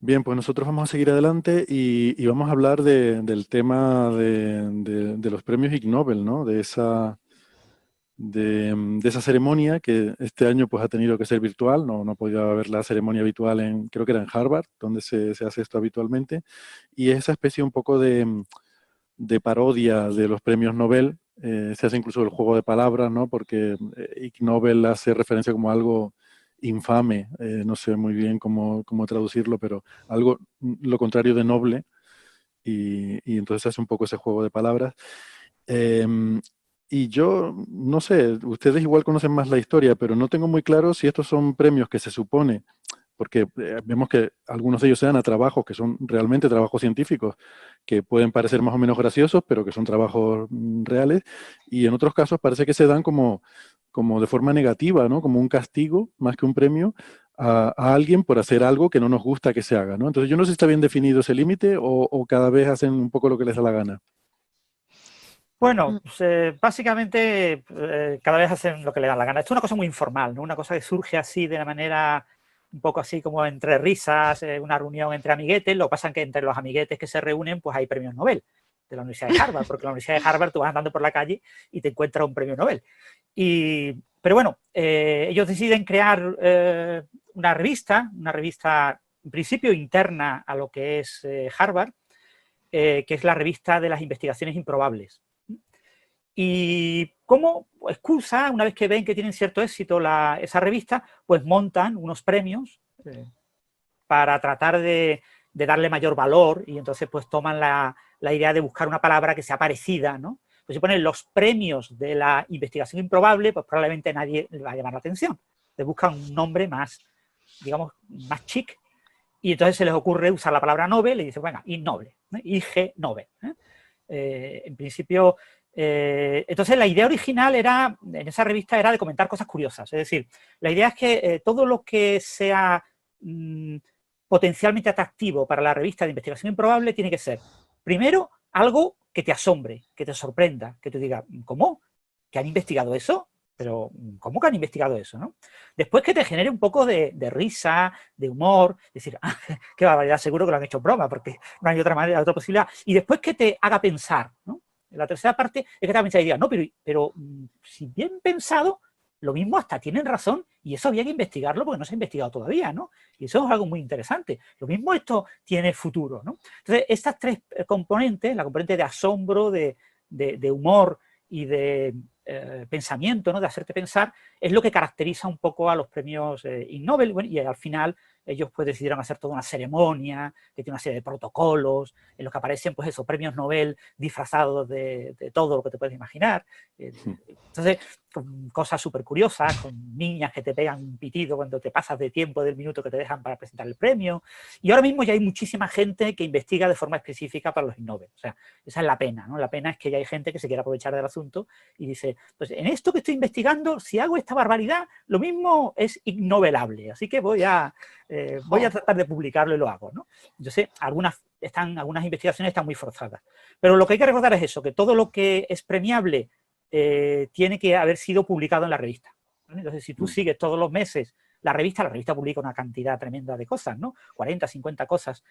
Bien, pues nosotros vamos a seguir adelante y vamos a hablar del tema de los premios Ig Nobel, ¿no? De esa ceremonia que este año pues ha tenido que ser virtual, no ha podido haber la ceremonia habitual creo que era en Harvard, donde se hace esto habitualmente, y esa especie un poco de parodia de los premios Nobel. Se hace incluso el juego de palabras, ¿no? Porque Ig Nobel hace referencia como algo infame, no sé muy bien cómo traducirlo, pero algo lo contrario de noble, y entonces se hace un poco ese juego de palabras. Em, y yo, no sé, ustedes igual conocen más la historia, pero no tengo muy claro si estos son premios que se supone, porque vemos que algunos de ellos se dan a trabajos que son realmente trabajos científicos, que pueden parecer más o menos graciosos, pero que son trabajos reales, y en otros casos parece que se dan como de forma negativa, ¿no? Como un castigo más que un premio a alguien por hacer algo que no nos gusta que se haga, ¿no? Entonces yo no sé si está bien definido ese límite o cada vez hacen un poco lo que les da la gana. Bueno, pues, básicamente cada vez hacen lo que le dan la gana. Esto es una cosa muy informal, ¿no? Una cosa que surge así de la manera un poco así como entre risas, una reunión entre amiguetes. Lo que pasa es que entre los amiguetes que se reúnen, pues hay premios Nobel de la Universidad de Harvard, porque en la Universidad de Harvard tú vas andando por la calle y te encuentras un premio Nobel. Pero bueno, ellos deciden crear una revista en principio interna a lo que es Harvard, que es la revista de las investigaciones improbables. Y como excusa, una vez que ven que tienen cierto éxito esa revista, pues montan unos premios para tratar de darle mayor valor, y entonces pues toman la idea de buscar una palabra que sea parecida, ¿no? Pues si ponen los premios de la investigación improbable, pues probablemente nadie le va a llamar la atención. Le buscan un nombre más, digamos, más chic, y entonces se les ocurre usar la palabra Nobel y dicen, venga, Ig Nobel, IG Nobel. En principio, entonces la idea original era, en esa revista, era de comentar cosas curiosas. Es decir, la idea es que todo lo que sea potencialmente atractivo para la revista de investigación improbable tiene que ser, primero, algo que te asombre, que te sorprenda, que te diga, ¿cómo? ¿Que han investigado eso? Pero, ¿cómo que han investigado eso? ¿No? Después que te genere un poco de risa, de humor, decir, ah, qué barbaridad, seguro que lo han hecho en broma, porque no hay otra manera, otra posibilidad. Y después que te haga pensar, ¿no? La tercera parte es que te haga pensar y diga, no, pero si bien pensado, lo mismo hasta tienen razón, y eso había que investigarlo porque no se ha investigado todavía, ¿no? Y eso es algo muy interesante. Lo mismo esto tiene futuro, ¿no? Entonces, estas tres componentes, la componente de asombro, de humor y de pensamiento, ¿no? De hacerte pensar, es lo que caracteriza un poco a los premios Ig Nobel. Bueno, y al final ellos pues decidieron hacer toda una ceremonia que tiene una serie de protocolos en los que aparecen pues esos premios Nobel disfrazados de todo lo que te puedes imaginar. Entonces, con cosas súper curiosas, con niñas que te pegan un pitido cuando te pasas de tiempo del minuto que te dejan para presentar el premio. Y ahora mismo ya hay muchísima gente que investiga de forma específica para los Ig Nobel. O sea, esa es la pena, ¿no? La pena es que ya hay gente que se quiere aprovechar del asunto y dice, pues en esto que estoy investigando, si hago esta barbaridad, lo mismo es ignovelable. Así que voy a tratar de publicarlo y lo hago, ¿no? Yo sé, algunas investigaciones están muy forzadas. Pero lo que hay que recordar es eso, que todo lo que es premiable tiene que haber sido publicado en la revista, ¿no? Entonces, si tú sigues todos los meses la revista publica una cantidad tremenda de cosas, ¿no? 40, 50 cosas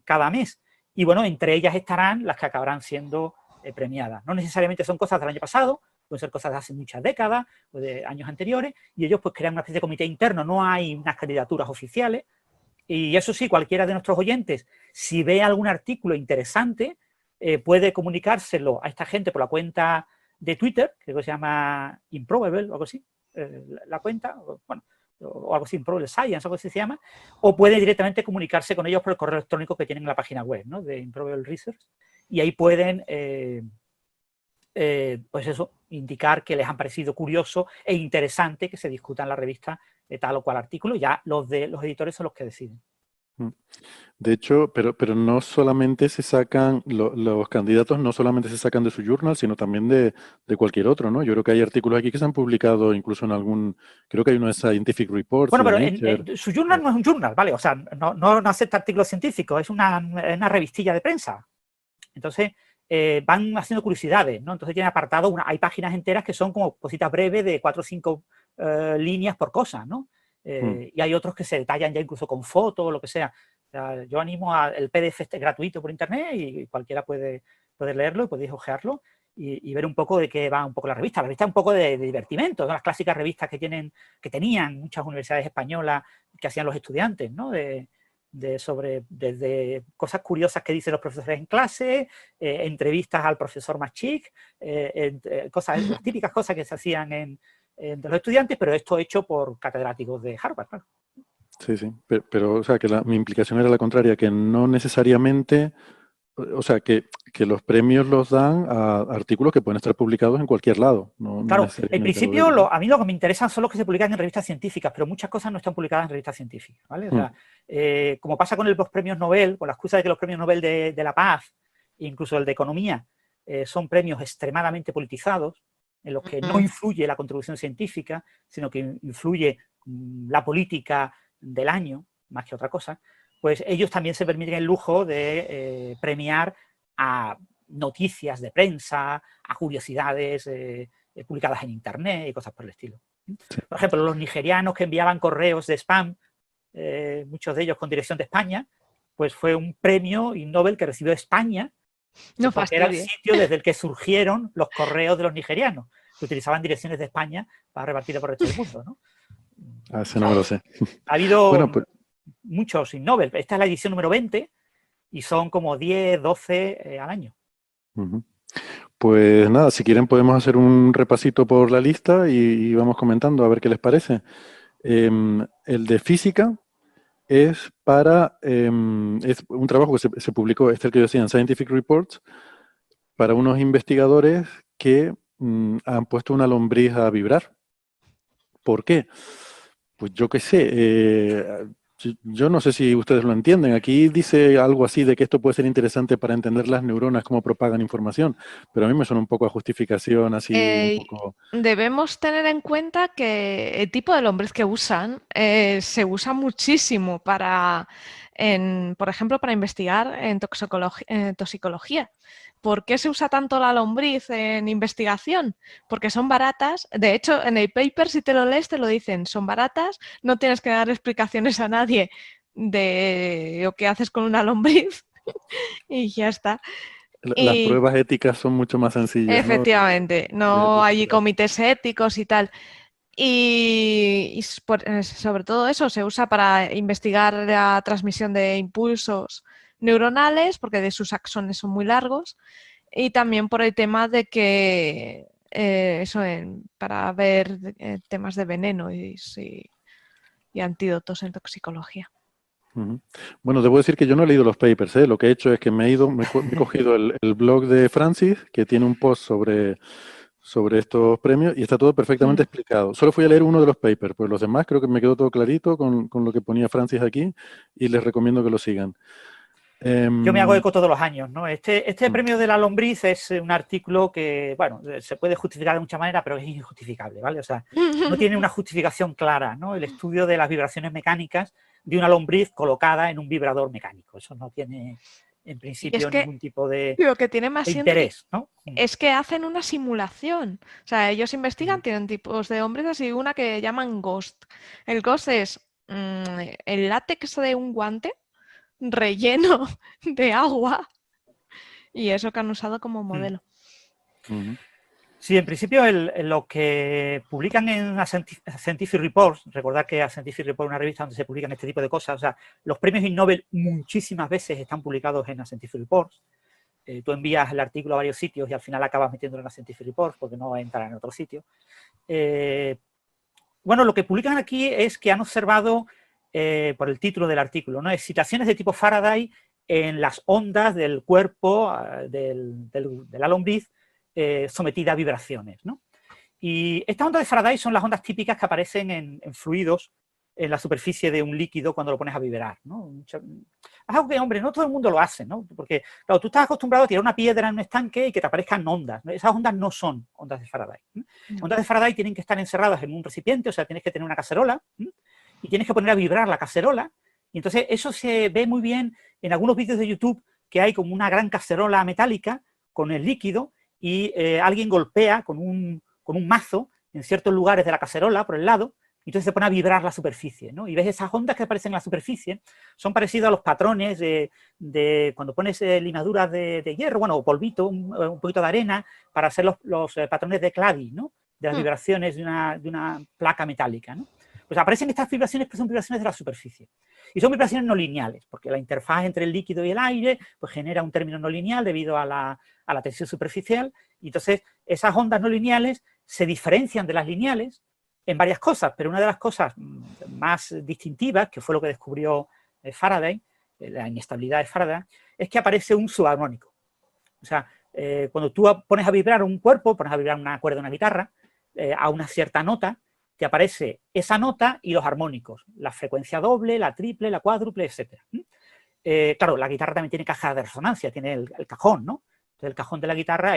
cada mes. Y bueno, entre ellas estarán las que acabarán siendo premiadas. No necesariamente son cosas del año pasado, pueden ser cosas de hace muchas décadas o de años anteriores, y ellos pues crean una especie de comité interno. No hay unas candidaturas oficiales. Y eso sí, cualquiera de nuestros oyentes, si ve algún artículo interesante, puede comunicárselo a esta gente por la cuenta de Twitter, que se llama Improbable o algo así, la cuenta, bueno, o algo así, Improbable Science, algo así se llama, o puede directamente comunicarse con ellos por el correo electrónico que tienen en la página web, ¿no? De Improbable Research, y ahí pueden pues eso, indicar que les han parecido curioso e interesante que se discuta en la revista tal o cual artículo. Ya los editores son los que deciden. De hecho, pero no solamente se sacan, los candidatos no solamente se sacan de su journal, sino también de cualquier otro, ¿no? Yo creo que hay artículos aquí que se han publicado incluso en algún, creo que hay uno de Scientific Reports Bueno, de pero Nature. su journal no es un journal, ¿vale? O sea, no acepta artículos científicos, es una revistilla de prensa. Entonces, van haciendo curiosidades, ¿no? Entonces tiene apartado, hay páginas enteras que son como cositas breves de 4 o 5 líneas por cosa, ¿no? Y hay otros que se detallan ya incluso con fotos o lo que sea. sea, yo animo el PDF gratuito por internet y cualquiera puede leerlo y podéis ojearlo y ver un poco de qué va un poco la revista. La revista es un poco de divertimento, ¿no? Las clásicas revistas que tenían muchas universidades españolas que hacían los estudiantes, ¿no? Desde cosas curiosas que dicen los profesores en clase, entrevistas al profesor más chic, las típicas cosas que se hacían de los estudiantes, pero esto hecho por catedráticos de Harvard, claro. Sí, sí. Pero o sea, que mi implicación era la contraria, que no necesariamente, o sea, que los premios los dan a artículos que pueden estar publicados en cualquier lado. No Claro, en necesariamente principio a mí lo que me interesan son los que se publican en revistas científicas, pero muchas cosas no están publicadas en revistas científicas, ¿vale? O sea, como pasa con los premios Nobel, con la excusa de que los premios Nobel de la Paz, incluso el de Economía, son premios extremadamente politizados, en los que no influye la contribución científica, sino que influye la política del año, más que otra cosa, pues ellos también se permiten el lujo de premiar a noticias de prensa, a curiosidades publicadas en internet y cosas por el estilo. Por ejemplo, los nigerianos que enviaban correos de spam, muchos de ellos con dirección de España, pues fue un premio y Nobel que recibió España, No porque era el fastidie. sitio desde el que surgieron los correos de los nigerianos, que utilizaban direcciones de España para repartir por el resto del mundo, ¿no? Ese no me lo sé. Ha habido Bueno, pues, muchos sin Nobel. Esta es la edición número 20 y son como 10, 12 al año. pues nada, si quieren podemos hacer un repasito por la lista y vamos comentando a ver qué les parece. El de física es es un trabajo que se publicó, este es el que yo decía en Scientific Reports, para unos investigadores que han puesto una lombriz a vibrar. ¿Por qué? Pues yo qué sé, yo no sé si ustedes lo entienden. Aquí dice algo así de que esto puede ser interesante para entender las neuronas, cómo propagan información, pero a mí me suena un poco a justificación así, un poco... Debemos tener en cuenta que el tipo de lombriz que usan se usa muchísimo por ejemplo, para investigar en toxicología. ¿Por qué se usa tanto la lombriz en investigación? Porque son baratas. De hecho, en el paper, si te lo lees, te lo dicen. Son baratas, no tienes que dar explicaciones a nadie de lo que haces con una lombriz y ya está. Las pruebas éticas son mucho más sencillas, ¿no? Efectivamente, no hay comités éticos y tal. Y sobre todo eso se usa para investigar la transmisión de impulsos neuronales, porque de sus axones son muy largos, y también por el tema de que para ver temas de veneno y antídotos en toxicología. Bueno, debo decir que yo no he leído los papers, ¿eh? Lo que he hecho es que me he cogido el blog de Francis, que tiene un post sobre estos premios y está todo perfectamente explicado. Solo fui a leer uno de los papers, pues los demás creo que me quedó todo clarito con lo que ponía Francis aquí y les recomiendo que lo sigan. Yo me hago eco todos los años, ¿no? Este premio de la lombriz es un artículo que, bueno, se puede justificar de muchas maneras, pero es injustificable, ¿vale? O sea, no tiene una justificación clara, ¿no? El estudio de las vibraciones mecánicas de una lombriz colocada en un vibrador mecánico. Eso no tiene, en principio, ningún tipo de lo que tiene más interés, ¿no? Es que hacen una simulación. O sea, ellos investigan, tienen tipos de lombrices y una que llaman ghost. El ghost es el látex de un guante relleno de agua y eso que han usado como modelo. Sí, en principio lo que publican en Scientific Reports, recordad que a Scientific Report es una revista donde se publican este tipo de cosas, o sea, los premios Ig Nobel muchísimas veces están publicados en Scientific Reports. Tú envías el artículo a varios sitios y al final acabas metiéndolo en Scientific Reports porque no va a entrar en otro sitio. Bueno, lo que publican aquí es que han observado, por el título del artículo, ¿no? Excitaciones de tipo Faraday en las ondas del cuerpo de la lombriz sometida a vibraciones, ¿no? Y estas ondas de Faraday son las ondas típicas que aparecen en fluidos en la superficie de un líquido cuando lo pones a vibrar, ¿no? Es algo que, hombre, no todo el mundo lo hace, ¿no? Porque, claro, tú estás acostumbrado a tirar una piedra en un estanque y que te aparezcan ondas, ¿no? Esas ondas no son ondas de Faraday, ¿no? Las ondas de Faraday tienen que estar encerradas en un recipiente, o sea, tienes que tener una cacerola, ¿no? Y tienes que poner a vibrar la cacerola, y entonces eso se ve muy bien en algunos vídeos de YouTube que hay como una gran cacerola metálica con el líquido y alguien golpea con un mazo en ciertos lugares de la cacerola por el lado y entonces se pone a vibrar la superficie, ¿no? Y ves esas ondas que aparecen en la superficie, son parecidos a los patrones de cuando pones limaduras de hierro, bueno, o polvito, un poquito de arena, para hacer los patrones de Clady, ¿no? De las vibraciones de una placa metálica, ¿no? Pues aparecen estas vibraciones, pero son vibraciones de la superficie. Y son vibraciones no lineales, porque la interfaz entre el líquido y el aire pues genera un término no lineal debido a la tensión superficial, y entonces esas ondas no lineales se diferencian de las lineales en varias cosas, pero una de las cosas más distintivas, que fue lo que descubrió Faraday, la inestabilidad de Faraday, es que aparece un subarmónico. O sea, cuando tú pones a vibrar un cuerpo, pones a vibrar una cuerda de una guitarra, a una cierta nota, te aparece esa nota y los armónicos, la frecuencia doble, la triple, la cuádruple, etc. Claro, la guitarra también tiene caja de resonancia, tiene el cajón, ¿no? Entonces el cajón de la guitarra,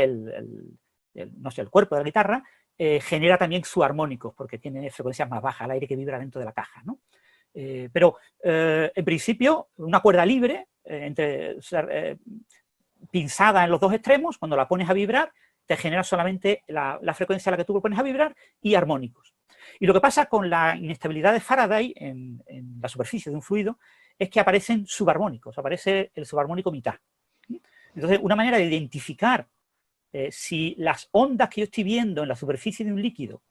no sé, el cuerpo de la guitarra, genera también subarmónicos, porque tiene frecuencias más bajas, el aire que vibra dentro de la caja, ¿no? Pero en principio, una cuerda libre, pinzada en los dos extremos, cuando la pones a vibrar, te genera solamente la frecuencia a la que tú pones a vibrar y armónicos. Y lo que pasa con la inestabilidad de Faraday en la superficie de un fluido es que aparecen subarmónicos, aparece el subarmónico mitad. Entonces, una manera de identificar si las ondas que yo estoy viendo en la superficie de un líquido,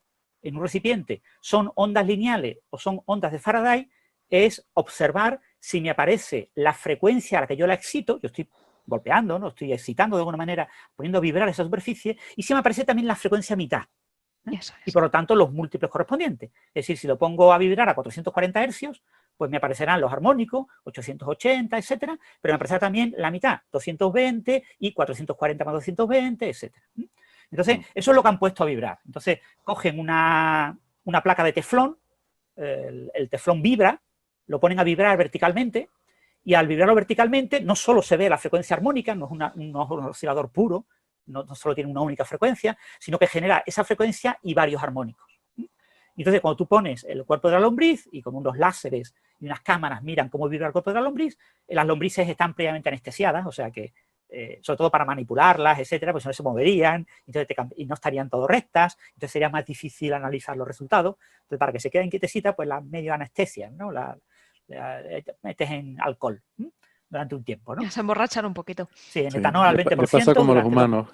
en un recipiente, son ondas lineales o son ondas de Faraday, es observar si me aparece la frecuencia a la que yo la excito, yo estoy golpeando, ¿no? Estoy excitando de alguna manera, poniendo a vibrar esa superficie, y si me aparece también la frecuencia mitad. Y por lo tanto los múltiplos correspondientes. Es decir, si lo pongo a vibrar a 440 hercios, pues me aparecerán los armónicos, 880, etcétera, pero me aparecerá también la mitad, 220 y 440 más 220, etcétera. Entonces, eso es lo que han puesto a vibrar. Entonces, cogen una placa de teflón, el teflón vibra, lo ponen a vibrar verticalmente, y al vibrarlo verticalmente no solo se ve la frecuencia armónica, no es un oscilador puro, no solo tiene una única frecuencia, sino que genera esa frecuencia y varios armónicos. Entonces, cuando tú pones el cuerpo de la lombriz y con unos láseres y unas cámaras miran cómo vibra el cuerpo de la lombriz, las lombrices están previamente anestesiadas, o sea que, sobre todo para manipularlas, etcétera, pues no se moverían, entonces y no estarían todo rectas, entonces sería más difícil analizar los resultados. Entonces, para que se queden quietecitas, pues las medio anestesian, ¿no? Metes en alcohol durante un tiempo, ¿no? Se emborrachan un poquito. Sí, en etanol al 20%. Le pasa como a los humanos.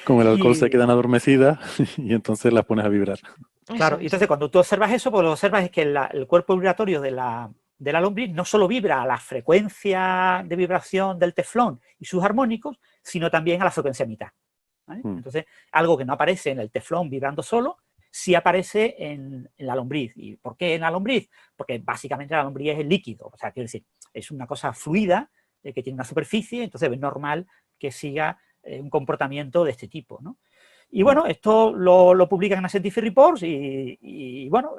Con el alcohol se quedan adormecidas y entonces las pones a vibrar. Claro, y entonces cuando tú observas eso, pues lo que observas es que el cuerpo vibratorio de la lombriz no solo vibra a la frecuencia de vibración del teflón y sus armónicos, sino también a la frecuencia mitad, ¿vale? Entonces, algo que no aparece en el teflón vibrando solo, sí aparece en la lombriz. ¿Y por qué en la lombriz? Porque básicamente la lombriz es el líquido, o sea, quiero decir, es una cosa fluida que tiene una superficie, entonces es normal que siga un comportamiento de este tipo, ¿no? Y bueno, esto lo publican en Scientific Reports y bueno,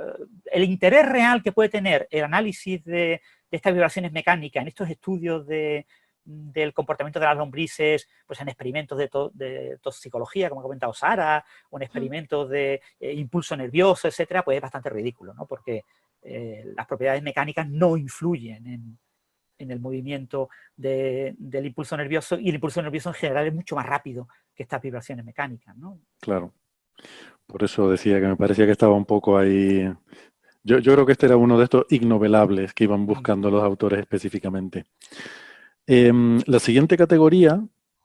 el interés real que puede tener el análisis de estas vibraciones mecánicas en estos estudios del comportamiento de las lombrices, pues en experimentos de toxicología, como ha comentado Sara, o en experimentos de impulso nervioso, etcétera, pues es bastante ridículo, ¿no? Porque las propiedades mecánicas no influyen en el movimiento del impulso nervioso, y el impulso nervioso en general es mucho más rápido que estas vibraciones mecánicas, ¿no? Claro. Por eso decía que me parecía que estaba un poco ahí. Yo creo que este era uno de estos ignovelables que iban buscando los autores específicamente. La siguiente categoría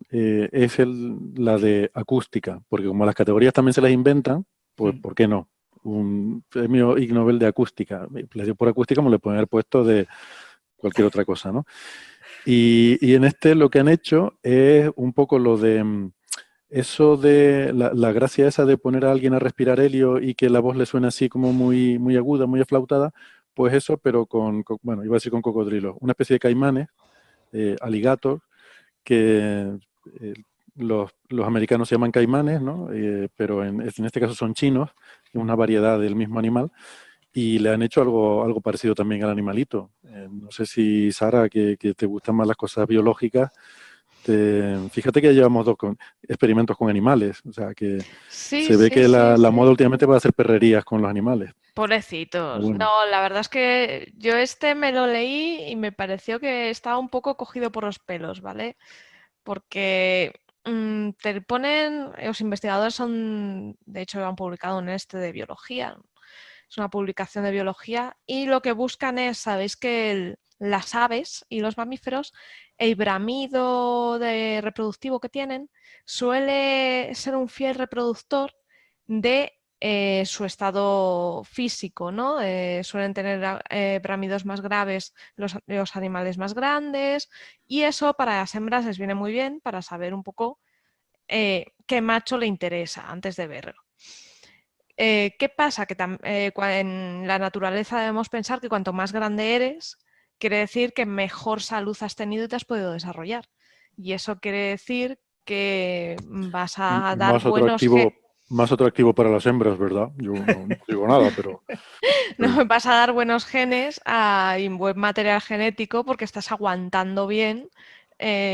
es la de acústica, porque como las categorías también se las inventan, pues ¿por qué no? Un premio Ig Nobel de acústica. Por acústica me le pueden haber puesto de cualquier otra cosa, ¿no? Y en este lo que han hecho es un poco lo de eso de la gracia esa de poner a alguien a respirar helio y que la voz le suene así como muy, muy aguda, muy aflautada, pues eso, pero bueno, iba a decir con cocodrilos, una especie de caimanes, alligator, que los americanos se llaman caimanes, ¿no? Pero en este caso son chinos, una variedad del mismo animal, y le han hecho algo parecido también al animalito. No sé si, Sara, que te gustan más las cosas biológicas, fíjate que llevamos experimentos con animales, o sea que se ve que la moda últimamente va a hacer perrerías con los animales. Pobrecitos. Bueno. No, la verdad es que yo me lo leí y me pareció que estaba un poco cogido por los pelos, ¿vale? Porque te ponen, los investigadores de hecho han publicado un de biología, es una publicación de biología, y lo que buscan es, sabéis que las aves y los mamíferos, el bramido reproductivo que tienen suele ser un fiel reproductor de su estado físico, ¿no? Suelen tener bramidos más graves los animales más grandes, y eso para las hembras les viene muy bien para saber un poco qué macho le interesa antes de verlo. ¿Qué pasa? Que en la naturaleza debemos pensar que cuanto más grande eres, quiere decir que mejor salud has tenido y te has podido desarrollar. Y eso quiere decir que vas a dar buenos genes. Más atractivo para las hembras, ¿verdad? Yo no digo nada, pero... No, vas a dar buenos genes y buen material genético porque estás aguantando bien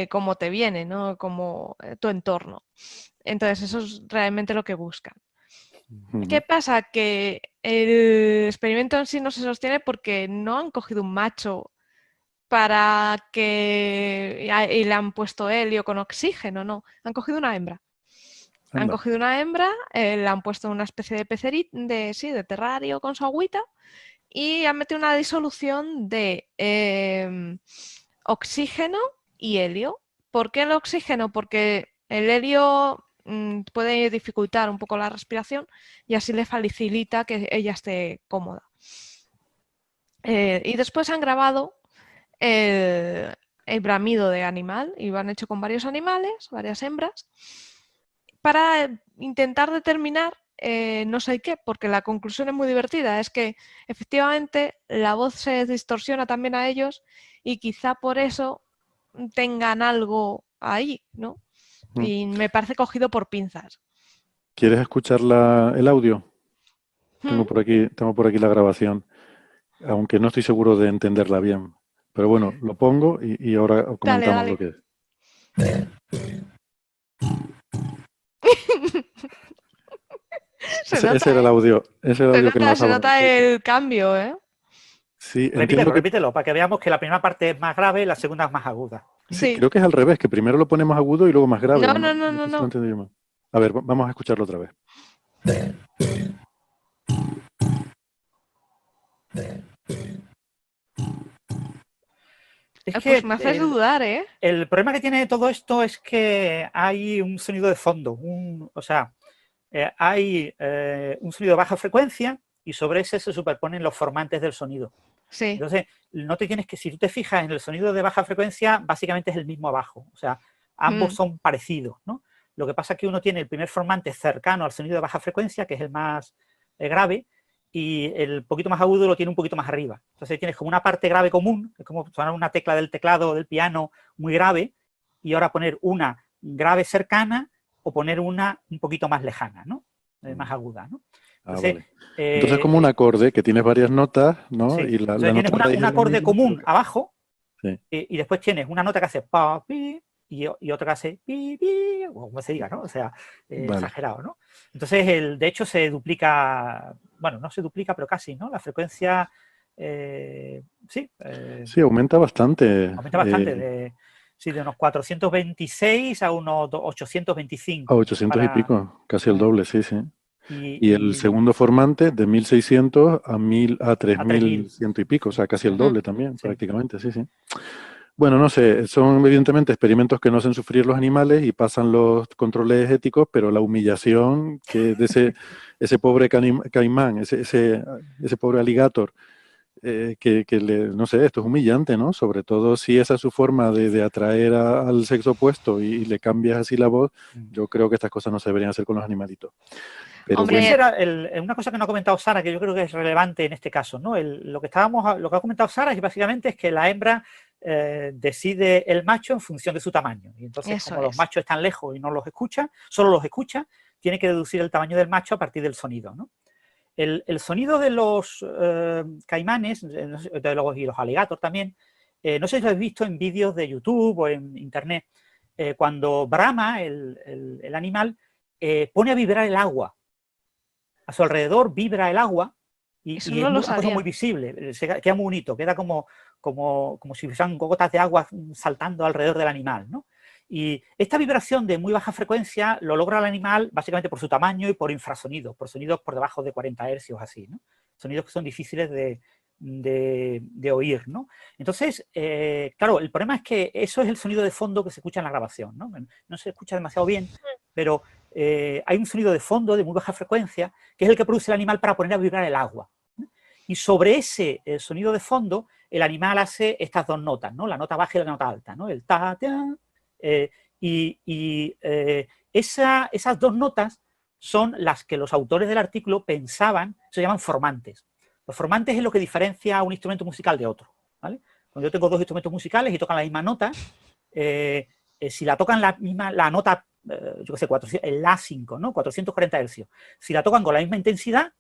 como te viene, ¿no? Como tu entorno. Entonces, eso es realmente lo que buscan. ¿Qué pasa? Que el experimento en sí no se sostiene porque no han cogido un macho y le han puesto helio con oxígeno, no. Han cogido una hembra. Han cogido una hembra, le han puesto una especie de pecerito, de terrario con su agüita, y han metido una disolución de oxígeno y helio. ¿Por qué el oxígeno? Porque el helio puede dificultar un poco la respiración y así le facilita que ella esté cómoda. Y después han grabado el bramido de animal, y lo han hecho con varios animales, varias hembras, para intentar determinar no sé qué, porque la conclusión es muy divertida, es que efectivamente la voz se distorsiona también a ellos y quizá por eso tengan algo ahí, ¿no? Y me parece cogido por pinzas. ¿Quieres escuchar el audio? Tengo por aquí la grabación, aunque no estoy seguro de entenderla bien. Pero bueno, lo pongo y ahora comentamos lo que es. Ese era el audio, que se nota el cambio, ¿eh? Sí, repítelo, para que veamos que la primera parte es más grave y la segunda es más aguda. Sí, creo que es al revés, que primero lo ponemos agudo y luego más grave. No. A ver, vamos a escucharlo otra vez. Pues me haces dudar, ¿eh? El problema que tiene todo esto es que hay un sonido de fondo, hay un sonido de baja frecuencia y sobre ese se superponen los formantes del sonido. Sí. Entonces, no te tienes que, si tú te fijas en el sonido de baja frecuencia, básicamente es el mismo abajo. O sea, ambos son parecidos, ¿no? Lo que pasa es que uno tiene el primer formante cercano al sonido de baja frecuencia, que es el más grave, y el poquito más agudo lo tiene un poquito más arriba. Entonces tienes como una parte grave común, es como sonar una tecla del teclado o del piano muy grave, y ahora poner una grave cercana o poner una un poquito más lejana, ¿no? Más aguda, ¿no? Entonces, vale. Entonces es como un acorde que tienes varias notas, ¿no? Sí. Y la tienes nota un acorde común pero... abajo, sí. y después tienes una nota que hace pa, pi, y otra que hace pi, pi, o como se diga, ¿no? O sea, vale. Exagerado, ¿no? Entonces, de hecho, se duplica, bueno, no se duplica, pero casi, ¿no? La frecuencia, sí. Sí, aumenta bastante. Aumenta bastante, de unos 426 a unos 825. A 800 y pico, casi el doble, sí. Y el Y segundo formante de 1600 a 3100 y pico, o sea, casi el doble también, prácticamente, sí. Bueno, no sé, son evidentemente experimentos que no hacen sufrir los animales y pasan los controles éticos, pero la humillación que de ese pobre caimán, ese pobre alligator, no sé, esto es humillante, ¿no? Sobre todo si esa es su forma de atraer al sexo opuesto y le cambias así la voz, yo creo que estas cosas no se deberían hacer con los animalitos. Pero hombre, esa era una cosa que no ha comentado Sara, que yo creo que es relevante en este caso, ¿no? Lo que ha comentado Sara es básicamente es que la hembra decide el macho en función de su tamaño. Y entonces, como los machos están lejos y no los escucha, solo los escucha, tiene que deducir el tamaño del macho a partir del sonido, ¿no? El sonido de los caimanes y los alligators también, no sé si lo habéis visto en vídeos de YouTube o en internet, cuando brama el animal, pone a vibrar el agua. A su alrededor vibra el agua y es una cosa muy visible, queda muy bonito, queda como si fueran gotas de agua saltando alrededor del animal, ¿no? Y esta vibración de muy baja frecuencia lo logra el animal básicamente por su tamaño y por infrasonido, por sonidos por debajo de 40 hercios así, ¿no? sonidos que son difíciles de oír, ¿no? Entonces, claro, el problema es que eso es el sonido de fondo que se escucha en la grabación, ¿no? No se escucha demasiado bien, pero hay un sonido de fondo de muy baja frecuencia, que es el que produce el animal para poner a vibrar el agua, ¿no? Y sobre ese sonido de fondo, el animal hace estas dos notas, ¿no? La nota baja y la nota alta, ¿no? El ta, ta, esas dos notas son las que los autores del artículo pensaban, se llaman formantes. Los formantes es lo que diferencia un instrumento musical de otro, ¿vale? Cuando yo tengo dos instrumentos musicales y tocan la misma nota, si la tocan la nota, yo qué sé, el La5, ¿no? 440 Hz, si la tocan con la misma intensidad,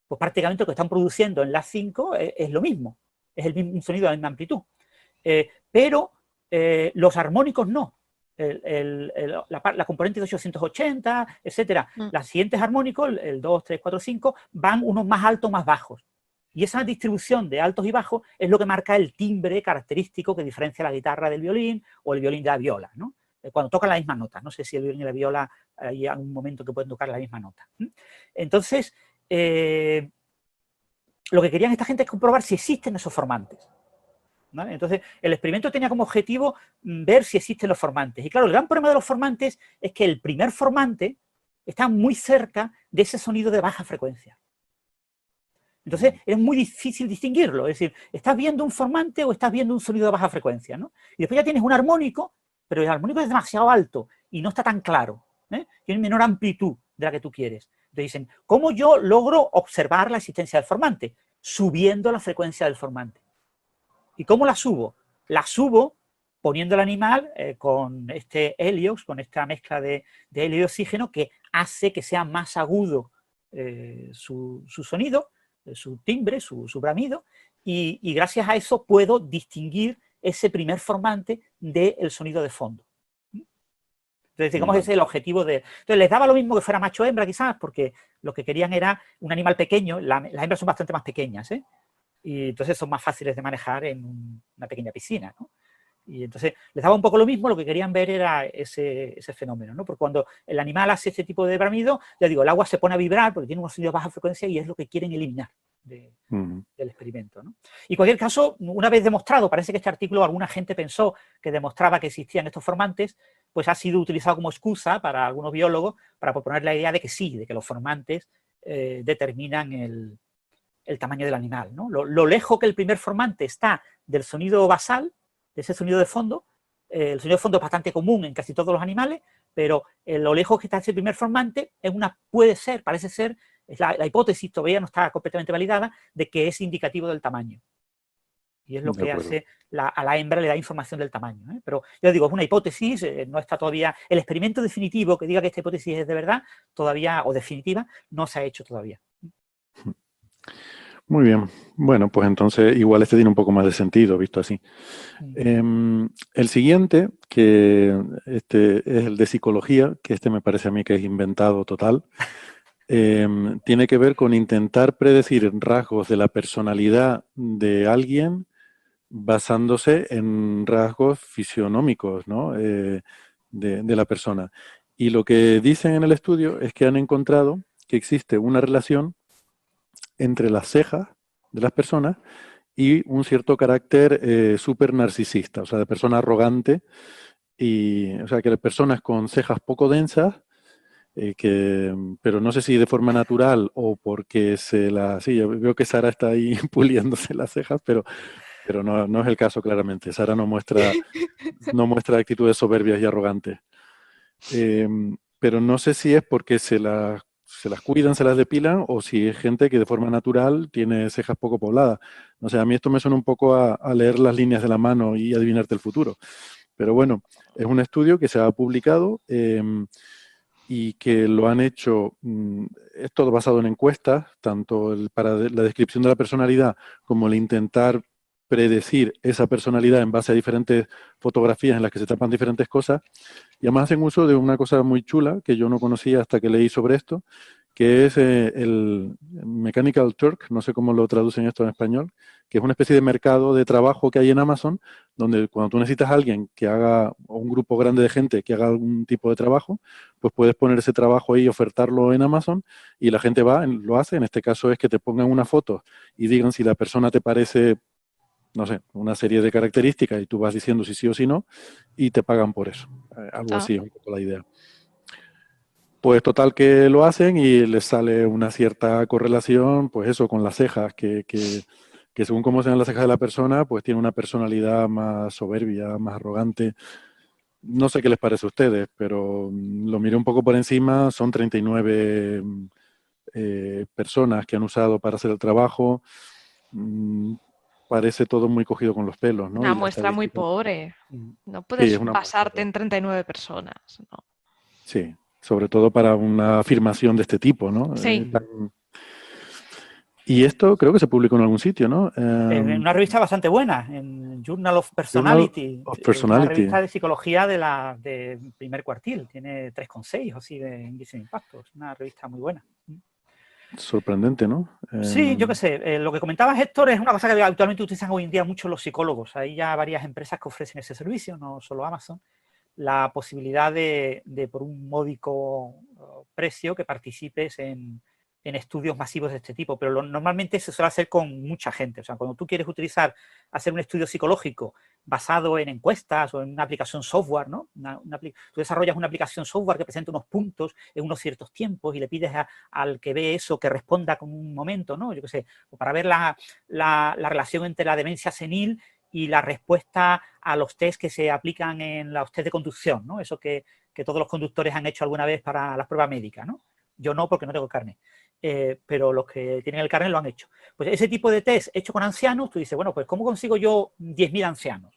pues prácticamente lo que están produciendo en La5 es lo mismo, es el mismo sonido de la misma amplitud. Pero los armónicos no. La componente de 880, etcétera. Los siguientes armónicos, el 2, 3, 4, 5, van unos más altos, más bajos. Y esa distribución de altos y bajos es lo que marca el timbre característico que diferencia la guitarra del violín o el violín de la viola, ¿no? Cuando tocan las mismas notas. No sé si el violín y la viola hay algún momento que pueden tocar la misma nota. Entonces, lo que querían esta gente es comprobar si existen esos formantes, ¿vale? Entonces, el experimento tenía como objetivo ver si existen los formantes. Y claro, el gran problema de los formantes es que el primer formante está muy cerca de ese sonido de baja frecuencia. Entonces, es muy difícil distinguirlo. Es decir, ¿estás viendo un formante o estás viendo un sonido de baja frecuencia, ¿no? Y después ya tienes un armónico, pero el armónico es demasiado alto y no está tan claro, ¿eh? Tiene menor amplitud de la que tú quieres. Entonces dicen, ¿cómo yo logro observar la existencia del formante? Subiendo la frecuencia del formante. ¿Y cómo la subo? La subo poniendo el animal con este helios, con esta mezcla de helio y oxígeno que hace que sea más agudo su sonido, su timbre, su bramido, y gracias a eso puedo distinguir ese primer formante del sonido de fondo. Entonces, digamos, ese es el objetivo de... Entonces, les daba lo mismo que fuera macho o hembra, quizás, porque lo que querían era un animal pequeño. Las hembras son bastante más pequeñas, ¿eh? Y entonces son más fáciles de manejar en una pequeña piscina, ¿no? Y entonces les daba un poco lo mismo, lo que querían ver era ese fenómeno, ¿no? Porque cuando el animal hace este tipo de bramido, ya digo, el agua se pone a vibrar porque tiene unos sonidos de baja frecuencia y es lo que quieren eliminar del experimento, ¿no? Y en cualquier caso, una vez demostrado, parece que este artículo alguna gente pensó que demostraba que existían estos formantes, pues ha sido utilizado como excusa para algunos biólogos para proponer la idea de que sí, de que los formantes determinan el tamaño del animal, ¿no? Lo lejos que el primer formante está del sonido basal, de ese sonido de fondo, el sonido de fondo es bastante común en casi todos los animales, pero lo lejos que está ese primer formante es puede ser, parece ser, es la hipótesis todavía no está completamente validada, de que es indicativo del tamaño. Y es lo que hace, a la hembra le da información del tamaño, ¿eh? Pero yo digo, es una hipótesis, no está todavía, el experimento definitivo que diga que esta hipótesis es de verdad, todavía, o definitiva, no se ha hecho todavía. Muy bien. Bueno, pues entonces igual este tiene un poco más de sentido, visto así. El siguiente, que este es el de psicología, que este me parece a mí que es inventado total, tiene que ver con intentar predecir rasgos de la personalidad de alguien basándose en rasgos fisionómicos, ¿no? de la persona. Y lo que dicen en el estudio es que han encontrado que existe una relación entre las cejas de las personas y un cierto carácter súper narcisista, o sea, de persona arrogante, o sea, que personas con cejas poco densas, pero no sé si de forma natural o porque sí, yo veo que Sara está ahí puliéndose las cejas, pero no es el caso claramente. Sara no muestra actitudes soberbias y arrogantes. Pero no sé si es porque se las cuidan, se las depilan, o si es gente que de forma natural tiene cejas poco pobladas. No sé, a mí esto me suena un poco a leer las líneas de la mano y adivinarte el futuro. Pero bueno, es un estudio que se ha publicado y que lo han hecho, es todo basado en encuestas, tanto para la descripción de la personalidad como el intentar predecir esa personalidad en base a diferentes fotografías en las que se tapan diferentes cosas. Y además hacen uso de una cosa muy chula que yo no conocía hasta que leí sobre esto, que es el Mechanical Turk, no sé cómo lo traducen esto en español, que es una especie de mercado de trabajo que hay en Amazon, donde cuando tú necesitas a alguien que haga, o un grupo grande de gente que haga algún tipo de trabajo, pues puedes poner ese trabajo ahí y ofertarlo en Amazon y la gente va, lo hace. En este caso es que te pongan una foto y digan si la persona te parece, no sé, una serie de características y tú vas diciendo si sí o si no y te pagan por eso. Algo Ah, así es un poco la idea. Pues total que lo hacen y les sale una cierta correlación, pues eso, con las cejas, que según cómo sean las cejas de la persona, pues tiene una personalidad más soberbia, más arrogante. No sé qué les parece a ustedes, pero lo miré un poco por encima, son 39 personas que han usado para hacer el trabajo. Mm, Parece todo muy cogido con los pelos, ¿no? una Y la muestra muy estadística, pobre. Mm. No sí, es puedes una muestra. basarte en 39 personas, ¿no? Sí, sobre todo para una afirmación de este tipo, ¿no? Sí, Y esto creo que se publicó en algún sitio, ¿no? En una revista bastante buena, en Journal of Journal Personality, of una Personality. revista de psicología de primer cuartil, tiene 3,6 o así de índice de impacto, es una revista muy buena. Sorprendente, ¿no? Sí, yo qué sé, lo que comentabas, Héctor, es una cosa que habitualmente utilizan hoy en día mucho los psicólogos. Hay ya varias empresas que ofrecen ese servicio, no solo Amazon, la posibilidad de por un módico precio, que participes en estudios masivos de este tipo, pero normalmente se suele hacer con mucha gente. O sea, cuando tú quieres hacer un estudio psicológico basado en encuestas o en una aplicación software, ¿no? Tú desarrollas una aplicación software que presenta unos puntos en unos ciertos tiempos y le pides al que ve eso que responda con un momento, ¿no? Yo qué sé, para ver la relación entre la demencia senil y la respuesta a los test que se aplican en los test de conducción, ¿no? Eso que todos los conductores han hecho alguna vez para las pruebas médicas, ¿no? Yo no, porque no tengo carne. Pero los que tienen el carnet lo han hecho. Pues ese tipo de test hecho con ancianos, tú dices, bueno, pues ¿cómo consigo yo 10.000 ancianos?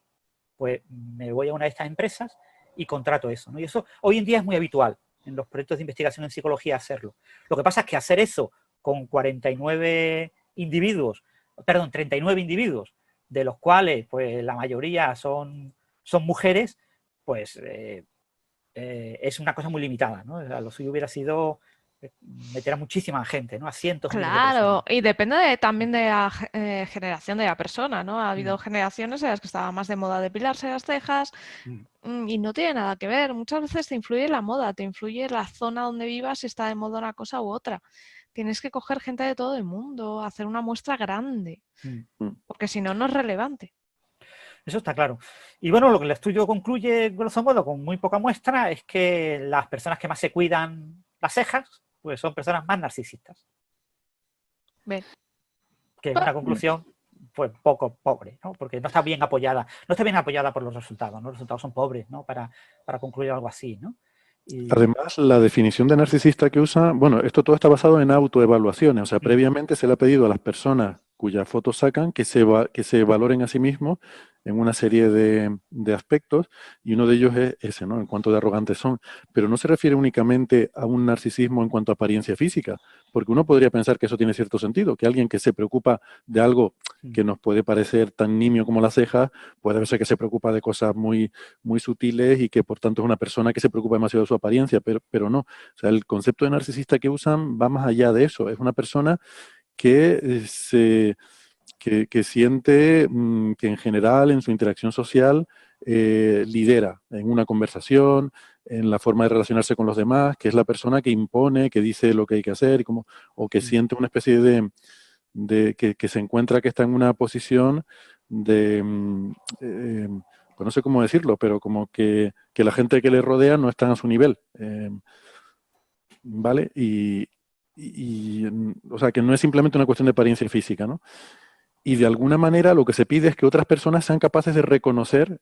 Pues me voy a una de estas empresas y contrato eso, ¿no? Y eso hoy en día es muy habitual en los proyectos de investigación en psicología hacerlo. Lo que pasa es que hacer eso con 49 individuos, perdón, 39 individuos, de los cuales pues la mayoría son mujeres, pues es una cosa muy limitada, ¿no? O sea, lo suyo hubiera sido meter a muchísima gente, ¿no? A cientos, miles de personas. claro. Y depende también de la generación de la persona, ¿no? Ha habido Mm, generaciones en las que estaba más de moda depilarse las cejas mm. y no tiene nada que ver. Muchas veces te influye la moda, te influye la zona donde vivas, si está de moda una cosa u otra. Tienes que coger gente de todo el mundo, hacer una muestra grande, Mm. porque si no, no es relevante. Eso está claro. Y bueno, lo que el estudio concluye, grosso modo, con muy poca muestra, es que las personas que más se cuidan las cejas, pues son personas más narcisistas. Ven. Que es una conclusión, pues, poco pobre, ¿no? Porque no está bien apoyada. No está bien apoyada por los resultados, ¿no? Los resultados son pobres, ¿no? Para concluir algo así, ¿no? Y, Además, la definición de narcisista que usa, bueno, esto todo está basado en autoevaluaciones, o sea, mm, previamente se le ha pedido a las personas cuyas fotos sacan que se valoren a sí mismos en una serie de aspectos y uno de ellos es ese, ¿no? En cuanto de arrogantes son, pero no se refiere únicamente a un narcisismo en cuanto a apariencia física, porque uno podría pensar que eso tiene cierto sentido, que alguien que se preocupa de algo mm, que nos puede parecer tan nimio como las cejas, puede ser que se preocupa de cosas muy sutiles y que por tanto es una persona que se preocupa demasiado de su apariencia, pero no. O sea, el concepto de narcisista que usan va más allá de eso. Es una persona que que siente que en general en su interacción social lidera en una conversación, en la forma de relacionarse con los demás, que es la persona que impone, que dice lo que hay que hacer, y como, o que mm. siente una especie que se encuentra que está en una posición de, pues no sé cómo decirlo, pero como que la gente que le rodea no está a su nivel, ¿vale? O sea, que no es simplemente una cuestión de apariencia física, ¿no? Y de alguna manera lo que se pide es que otras personas sean capaces de reconocer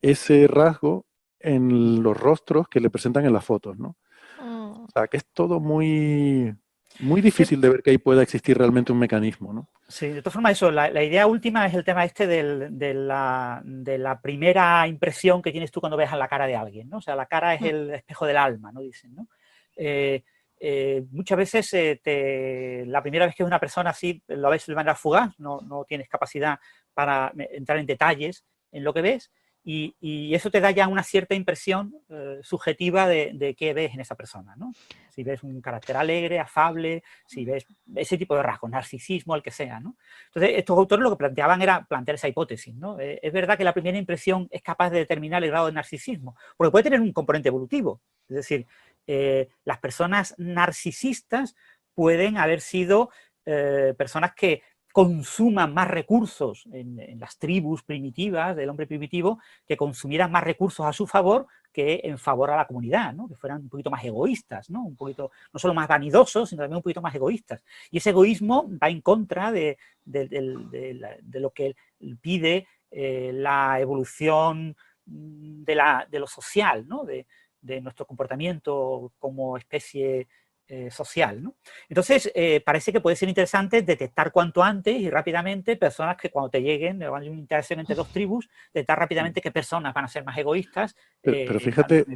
ese rasgo en los rostros que le presentan en las fotos, ¿no? Mm, O sea, que es todo muy Sí, difícil de ver que ahí pueda existir realmente un mecanismo, ¿no? sí, de todas formas, eso, la idea última es el tema este de la primera impresión que tienes tú cuando ves a la cara de alguien, ¿no? O sea, la cara es mm. el espejo del alma, ¿no? Dicen, ¿no? Muchas veces la primera vez que es una persona así lo ves de manera fugaz, no tienes capacidad para entrar en detalles en lo que ves, y eso te da ya una cierta impresión subjetiva de qué ves en esa persona, ¿no? Si ves un carácter alegre, afable, si ves ese tipo de rasgos, narcisismo, el que sea, ¿no? Entonces, estos autores lo que planteaban era plantear esa hipótesis, ¿no? Es verdad que la primera impresión es capaz de determinar el grado de narcisismo, porque puede tener un componente evolutivo. Es decir, las personas narcisistas pueden haber sido personas que consuman más recursos en las tribus primitivas del hombre primitivo, que consumieran más recursos a su favor que en favor a la comunidad, ¿no? Que fueran un poquito más egoístas, ¿no? Un poquito, no solo más vanidosos, sino también un poquito más egoístas. Y ese egoísmo va en contra de lo que pide la evolución de lo social, ¿no? De nuestro comportamiento como especie social, ¿no? Entonces, parece que puede ser interesante detectar cuanto antes y rápidamente personas que cuando te lleguen, hay una interacción entre dos tribus, detectar rápidamente qué personas van a ser más egoístas. Pero fíjate,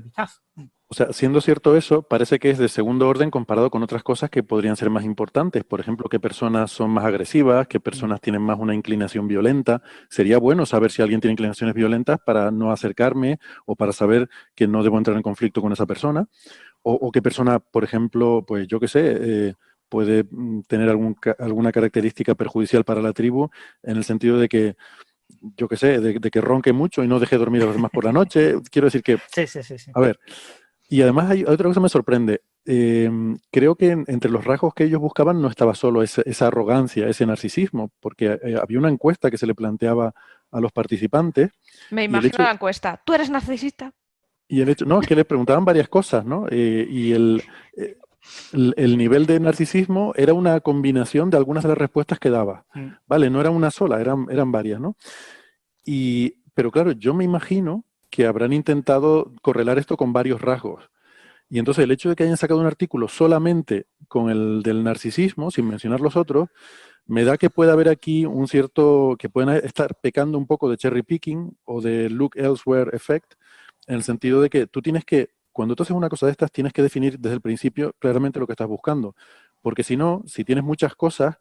o sea, siendo cierto eso, parece que es de segundo orden comparado con otras cosas que podrían ser más importantes. Por ejemplo, qué personas son más agresivas, qué personas tienen más una inclinación violenta. Sería bueno saber si alguien tiene inclinaciones violentas para no acercarme o para saber que no debo entrar en conflicto con esa persona. O qué persona, por ejemplo, pues yo qué sé, puede tener alguna característica perjudicial para la tribu en el sentido de que, yo qué sé, de que ronque mucho y no deje dormir a los demás por la noche. Quiero decir que, sí. a ver, y además hay otra cosa que me sorprende. Creo que entre los rasgos que ellos buscaban no estaba solo esa arrogancia, ese narcisismo, porque había una encuesta que se le planteaba a los participantes. Me Y el imagino hecho, la encuesta. ¿Tú eres narcisista? y el hecho, no, es que le preguntaban varias cosas, ¿no? Eh, el nivel de narcisismo era una combinación de algunas de las respuestas que daba. Vale, no era una sola, eran varias, ¿no? Pero claro, yo me imagino que habrán intentado correlar esto con varios rasgos. Y entonces el hecho de que hayan sacado un artículo solamente con el del narcisismo, sin mencionar los otros, me da que puede haber aquí un cierto, que pueden estar pecando un poco de cherry picking o de look elsewhere effect, en el sentido de que tú tienes que, cuando tú haces una cosa de estas, tienes que definir desde el principio claramente lo que estás buscando. Porque si no, si tienes muchas cosas,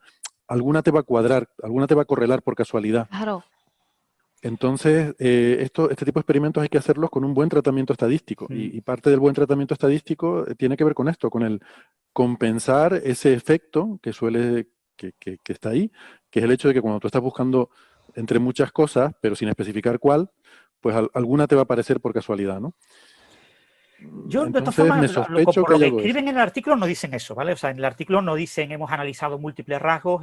alguna te va a cuadrar, alguna te va a correlar por casualidad. Claro. Entonces, este tipo de experimentos hay que hacerlos con un buen tratamiento estadístico. Y parte del buen tratamiento estadístico tiene que ver con esto, con el compensar ese efecto que que está ahí, que es el hecho de que cuando tú estás buscando entre muchas cosas, pero sin especificar cuál, pues alguna te va a aparecer por casualidad, ¿no? Yo, de todas Entonces me formas, sospecho por que lo hay que algo de eso. escriben en el artículo no dicen eso, ¿vale? O sea, en el artículo no dicen hemos analizado múltiples rasgos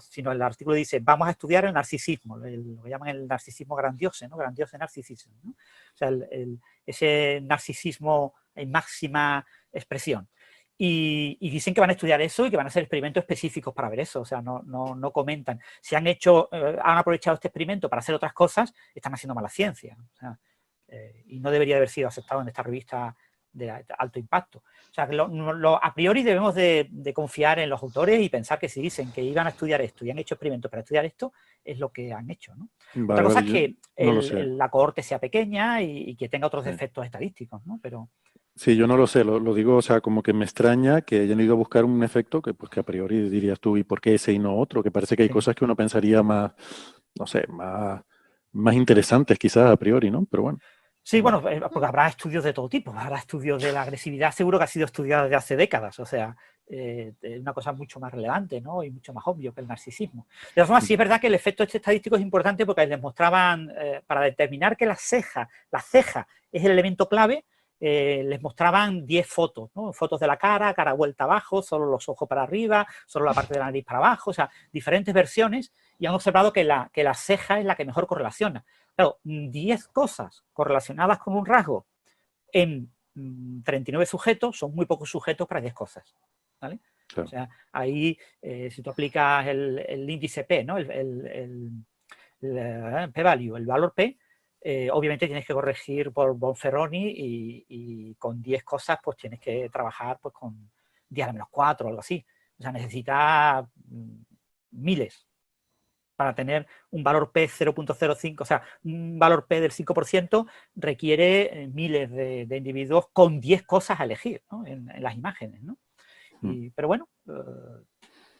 sino el artículo dice vamos a estudiar el narcisismo, lo que llaman el narcisismo grandiose, ¿no? Grandiose narcisismo, ¿no? O sea, ese narcisismo en máxima expresión. Y dicen que van a estudiar eso y que van a hacer experimentos específicos para ver eso. O sea, no comentan. Si han aprovechado este experimento para hacer otras cosas, están haciendo mala ciencia. O sea, y no debería haber sido aceptado en esta revista de alto impacto. O sea, que a priori debemos de confiar en los autores y pensar que si dicen que iban a estudiar esto y han hecho experimentos para estudiar esto, es lo que han hecho, ¿no? Otra cosa es que no lo sé. la cohorte sea pequeña y que tenga otros defectos estadísticos, ¿no? Pero... Sí, yo no lo sé, lo digo, o sea, como que me extraña que hayan ido a buscar un efecto que, pues, que a priori dirías tú, ¿y por qué ese y no otro? Que parece que hay cosas que uno pensaría más, no sé, más interesantes quizás a priori, ¿no? Pero bueno. Sí, bueno, porque habrá estudios de todo tipo, habrá estudios de la agresividad, seguro que ha sido estudiado desde hace décadas, o sea, una cosa mucho más relevante, ¿no? Y mucho más obvio que el narcisismo. De todas formas, sí es verdad que el efecto estadístico es importante porque les mostraban, para determinar que la ceja es el elemento clave, les mostraban 10 fotos, ¿no? Fotos de la cara vuelta abajo, solo los ojos para arriba, solo la parte de la nariz para abajo, o sea, diferentes versiones, y han observado que la ceja es la que mejor correlaciona. Claro, 10 cosas correlacionadas con un rasgo en 39 sujetos son muy pocos sujetos para 10 cosas, ¿vale? Claro. O sea, ahí, si tú aplicas el índice P, ¿no? el P-value, el valor P, obviamente tienes que corregir por Bonferroni y con 10 cosas pues tienes que trabajar pues con 10 a la menos 4 o algo así. O sea, necesitas miles para tener un valor P 0.05, o sea, un valor P del 5% requiere miles de individuos con 10 cosas a elegir, ¿no? en las imágenes, ¿no? Pero bueno,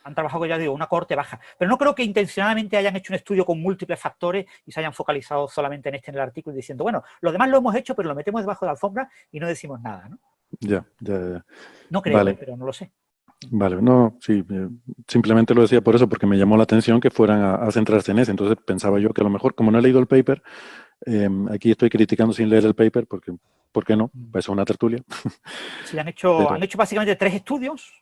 Han trabajado, ya digo, una cohorte baja. Pero no creo que intencionadamente hayan hecho un estudio con múltiples factores y se hayan focalizado solamente en el artículo diciendo, bueno, lo demás lo hemos hecho, pero lo metemos debajo de la alfombra y no decimos nada, ¿no? Ya. No creo, Vale. pero no lo sé. Vale, no, sí, simplemente lo decía por eso, porque me llamó la atención que fueran a centrarse en eso. Entonces pensaba yo que a lo mejor, como no he leído el paper, aquí estoy criticando sin leer el paper, porque, ¿por qué no? Pues es una tertulia. Sí, han hecho Pero- básicamente 3 estudios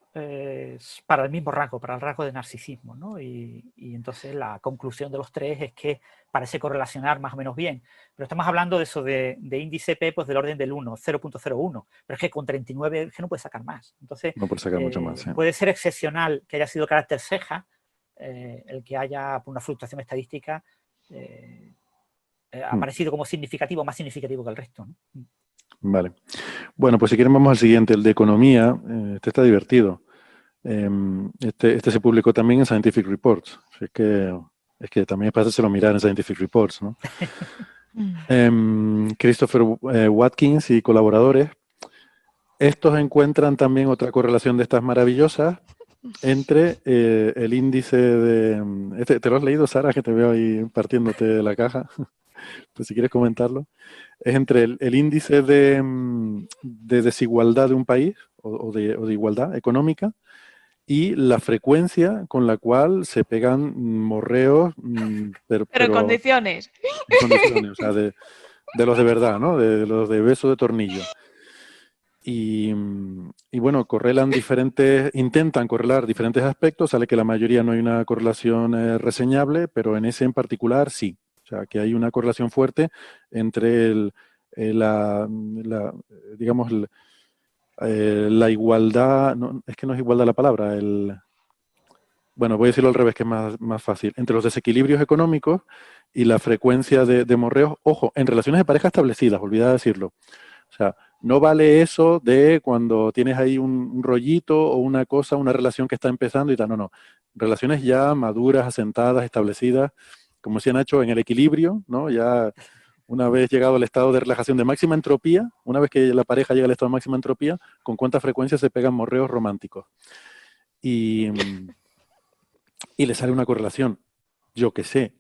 para el mismo rasgo, para el rasgo de narcisismo, ¿no? Y entonces la conclusión de los 3 es que parece correlacionar más o menos bien. Pero estamos hablando de eso, de índice P pues del orden del 1, 0.01. Pero es que con 39 es que no puedes sacar más. Entonces, No puede sacar mucho más, sí. puede ser excepcional que haya sido carácter ceja, el que haya por una fluctuación estadística aparecido como significativo, más significativo que el resto, ¿no? Vale. Bueno, pues si quieren vamos al siguiente, el de economía. Este está divertido. Este se publicó también en Scientific Reports. Es que también es para hacérselo mirar en Scientific Reports, ¿no? Christopher Watkins y colaboradores. Estos encuentran también otra correlación de estas maravillosas entre el índice de... ¿Te lo has leído, Sara? Que te veo ahí partiéndote de la caja. Pues si quieres comentarlo. Es entre el índice de desigualdad de un país o de igualdad económica y la frecuencia con la cual se pegan morreos, Pero en condiciones. en condiciones, o sea, de los de verdad, ¿no? De los de beso de tornillo. Y bueno, intentan correlar diferentes aspectos, sale que la mayoría no hay una correlación reseñable, pero en ese en particular sí. O sea, que hay una correlación fuerte entre digamos, la igualdad, no, es que no es igualdad la palabra, bueno, voy a decirlo al revés, que es más fácil, entre los desequilibrios económicos y la frecuencia de morreos, ojo, en relaciones de pareja establecidas, olvidaba decirlo. O sea, no vale eso de cuando tienes ahí un rollito o una cosa, una relación que está empezando y tal, no. Relaciones ya maduras, asentadas, establecidas, como se han hecho en el equilibrio, ¿no? Ya una vez llegado al estado de relajación de máxima entropía, una vez que la pareja llega al estado de máxima entropía, con cuánta frecuencia se pegan morreos románticos. Y le sale una correlación. Yo qué sé.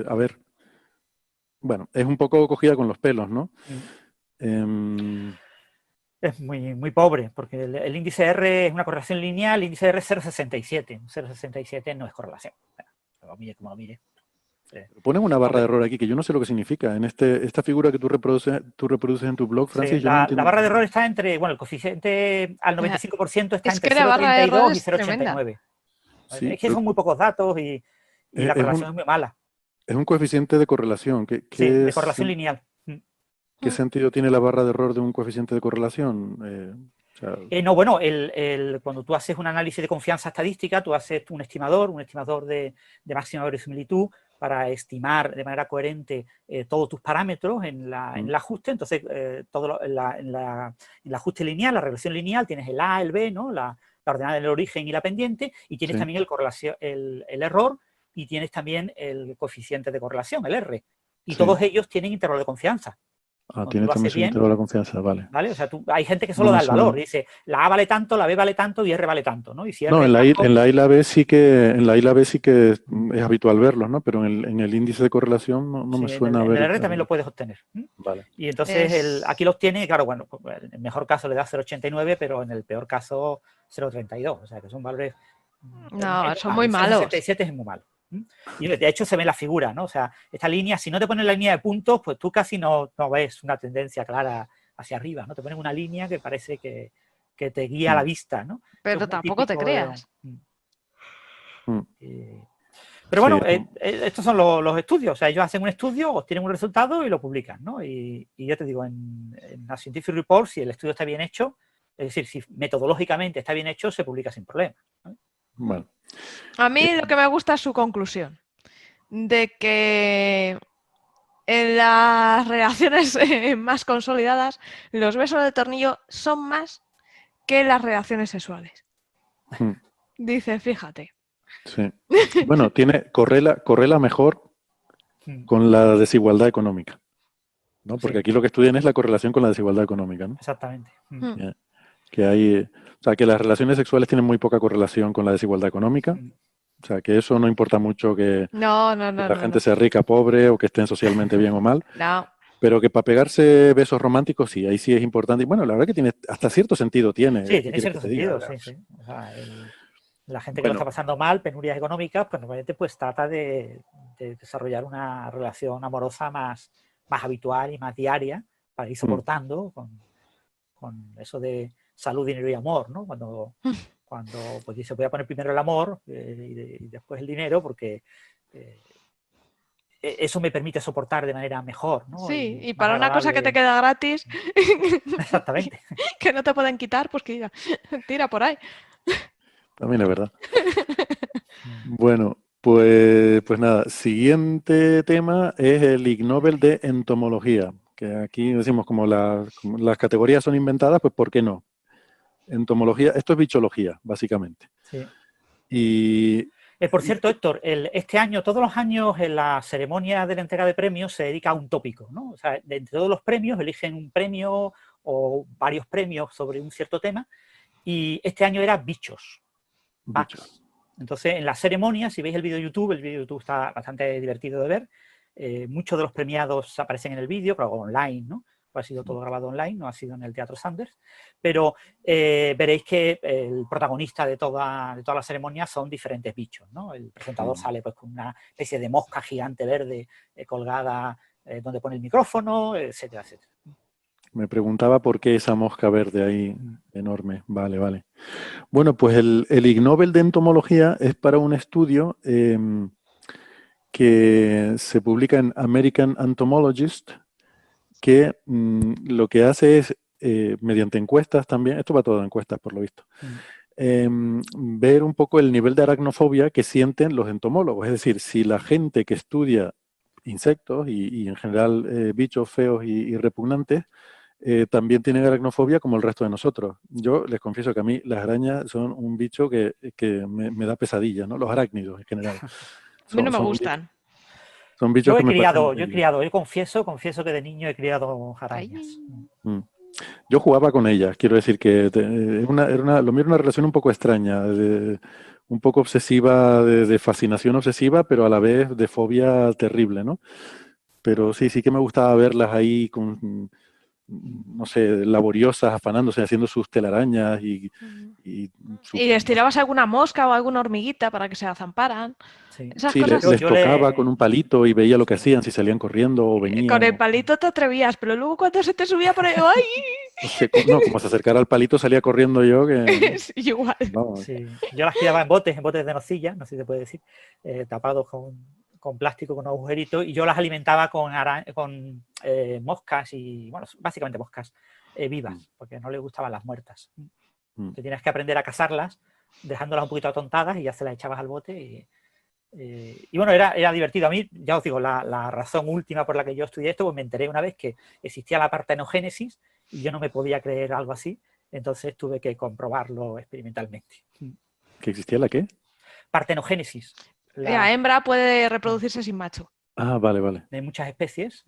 A ver. Bueno, es un poco cogida con los pelos, ¿no? Es muy pobre, porque el índice R es una correlación lineal, el índice R es 0,67. 0,67 no es correlación. Bueno, lo mire como lo mire. Ponen una barra de error aquí que yo no sé lo que significa. En esta figura que tú reproduces en tu blog, Francis, Sí, yo no entiendo. la barra de error está entre, bueno, el coeficiente al 95% está Es entre que la barra de error 0,32 y es tremenda. 0,89. Sí, es que son muy pocos datos y la correlación es muy mala. Es un coeficiente de correlación. Sí, de correlación lineal. ¿Qué sentido tiene la barra de error de un coeficiente de correlación? No, bueno, cuando tú haces un análisis de confianza estadística, tú haces un estimador de máxima verosimilitud para estimar de manera coherente todos tus parámetros en el ajuste. Entonces, en el ajuste lineal, la regresión lineal, tienes el A, el B, ¿no? La ordenada del origen y la pendiente, y tienes también el error, y tienes también el coeficiente de correlación, el R. Y todos ellos tienen intervalo de confianza. Tiene también su intervalo de confianza, vale. ¿Vale? O sea, hay gente que solo da el valor. Dice, la A vale tanto, la B vale tanto y R vale tanto, ¿no? Y si R no, en la I y la B sí que es habitual verlos, ¿no? Pero en el índice de correlación no me suena en ver. el R también lo puedes obtener. Vale. Y entonces aquí lo obtiene, claro, bueno, en el mejor caso le da 0,89, pero en el peor caso 0,32. O sea, que son valores... No, son muy malos. 0,67 es muy malo. Y de hecho se ve la figura, ¿no? O sea, esta línea, si no te ponen la línea de puntos, pues tú casi no ves una tendencia clara hacia arriba, ¿no? Te ponen una línea que parece que te guía la vista, ¿no? Pero tampoco te creas. Pero bueno, estos son los estudios. O sea, ellos hacen un estudio, obtienen un resultado y lo publican, ¿no? Y yo te digo, en la Scientific Report, si el estudio está bien hecho, es decir, si metodológicamente está bien hecho, se publica sin problema, ¿no? Bueno. A mí lo que me gusta es su conclusión, de que en las relaciones más consolidadas los besos de tornillo son más que las relaciones sexuales. Dice, fíjate. Sí. Bueno, correla mejor con la desigualdad económica, ¿no? Porque aquí lo que estudian es la correlación con la desigualdad económica, ¿no? Exactamente. Que hay, o sea, que las relaciones sexuales tienen muy poca correlación con la desigualdad económica. O sea, que eso no importa mucho que No, la gente sea rica, pobre o que estén socialmente bien o mal. No. Pero que para pegarse besos románticos, sí, ahí sí es importante. Y bueno, la verdad que tiene, hasta cierto sentido tiene. Sí, ¿qué tiene quieres cierto que te diga? sentido, sí, sí. O sea, la gente que lo Bueno, está pasando mal, penurias económicas, pues normalmente pues trata de desarrollar una relación amorosa más habitual y más diaria para ir soportando con eso de salud, dinero y amor, ¿no? Cuando pues dice voy a poner primero el amor y después el dinero porque eso me permite soportar de manera mejor, ¿no? Sí, y más para una cosa que te agradable. queda gratis, Exactamente. que no te pueden quitar, pues que tira por ahí. también es verdad. Bueno, pues nada, siguiente tema es el Ig Nobel de entomología, que aquí decimos como las categorías son inventadas, pues ¿por qué no? Entomología, esto es bichología, básicamente. Sí. Y Por cierto, Héctor, este año, todos los años en la ceremonia de la entrega de premios se dedica a un tópico, ¿no? O sea, de entre todos los premios eligen un premio o varios premios sobre un cierto tema y este año era bichos, bichos. bugs. Entonces, en la ceremonia, si veis el vídeo de YouTube, el vídeo de YouTube está bastante divertido de ver. Muchos de los premiados aparecen en el vídeo, pero online, ¿no? Pues ha sido todo grabado online, no ha sido en el Teatro Sanders. Pero veréis que el protagonista de toda la ceremonia son diferentes bichos, ¿no? El presentador sale pues con una especie de mosca gigante verde colgada donde pone el micrófono, etcétera, etcétera. Me preguntaba por qué esa mosca verde ahí enorme. Vale, vale. Bueno, pues el Ig Nobel de entomología es para un estudio que se publica en American Entomologist, que lo que hace es, mediante encuestas también, esto va todo en encuestas por lo visto, ver un poco el nivel de aracnofobia que sienten los entomólogos. Es decir, si la gente que estudia insectos y en general bichos feos y repugnantes, también tienen aracnofobia como el resto de nosotros. Yo les confieso que a mí las arañas son un bicho que me da pesadillas, ¿no? Los arácnidos en general. A mí no me Son gustan. son bichos Yo que he me parecen criado, horribles. yo confieso que de niño he criado arañas. Ay. Mm. Yo jugaba con ellas, quiero decir que lo mío era una relación un poco extraña, un poco obsesiva, de fascinación obsesiva, pero a la vez de fobia terrible, ¿no? Pero sí que me gustaba verlas ahí con, no sé, laboriosas, afanándose, haciendo sus telarañas y ¿Y les tirabas alguna mosca o alguna hormiguita para que se zamparan? Sí, Esas sí, cosas. les tocaba con un palito y veía lo que hacían, si salían corriendo o venían. Con el palito te atrevías, pero luego cuando se te subía por ahí, ¡ay! Es que, no, como se acercara al palito salía corriendo yo, que Es igual. vamos. sí. Yo las criaba en botes de nocilla, no sé si se puede decir, tapados con plástico, con agujeritos, y yo las alimentaba con moscas y, bueno, básicamente moscas vivas, porque no les gustaban las muertas. Te tienes que aprender a cazarlas, dejándolas un poquito atontadas y ya se las echabas al bote. Y bueno, era divertido. A mí, ya os digo, la razón última por la que yo estudié esto, pues me enteré una vez que existía la partenogénesis y yo no me podía creer algo así, entonces tuve que comprobarlo experimentalmente. ¿Que existía la qué? Partenogénesis. La hembra puede reproducirse sin macho. Ah, vale. De muchas especies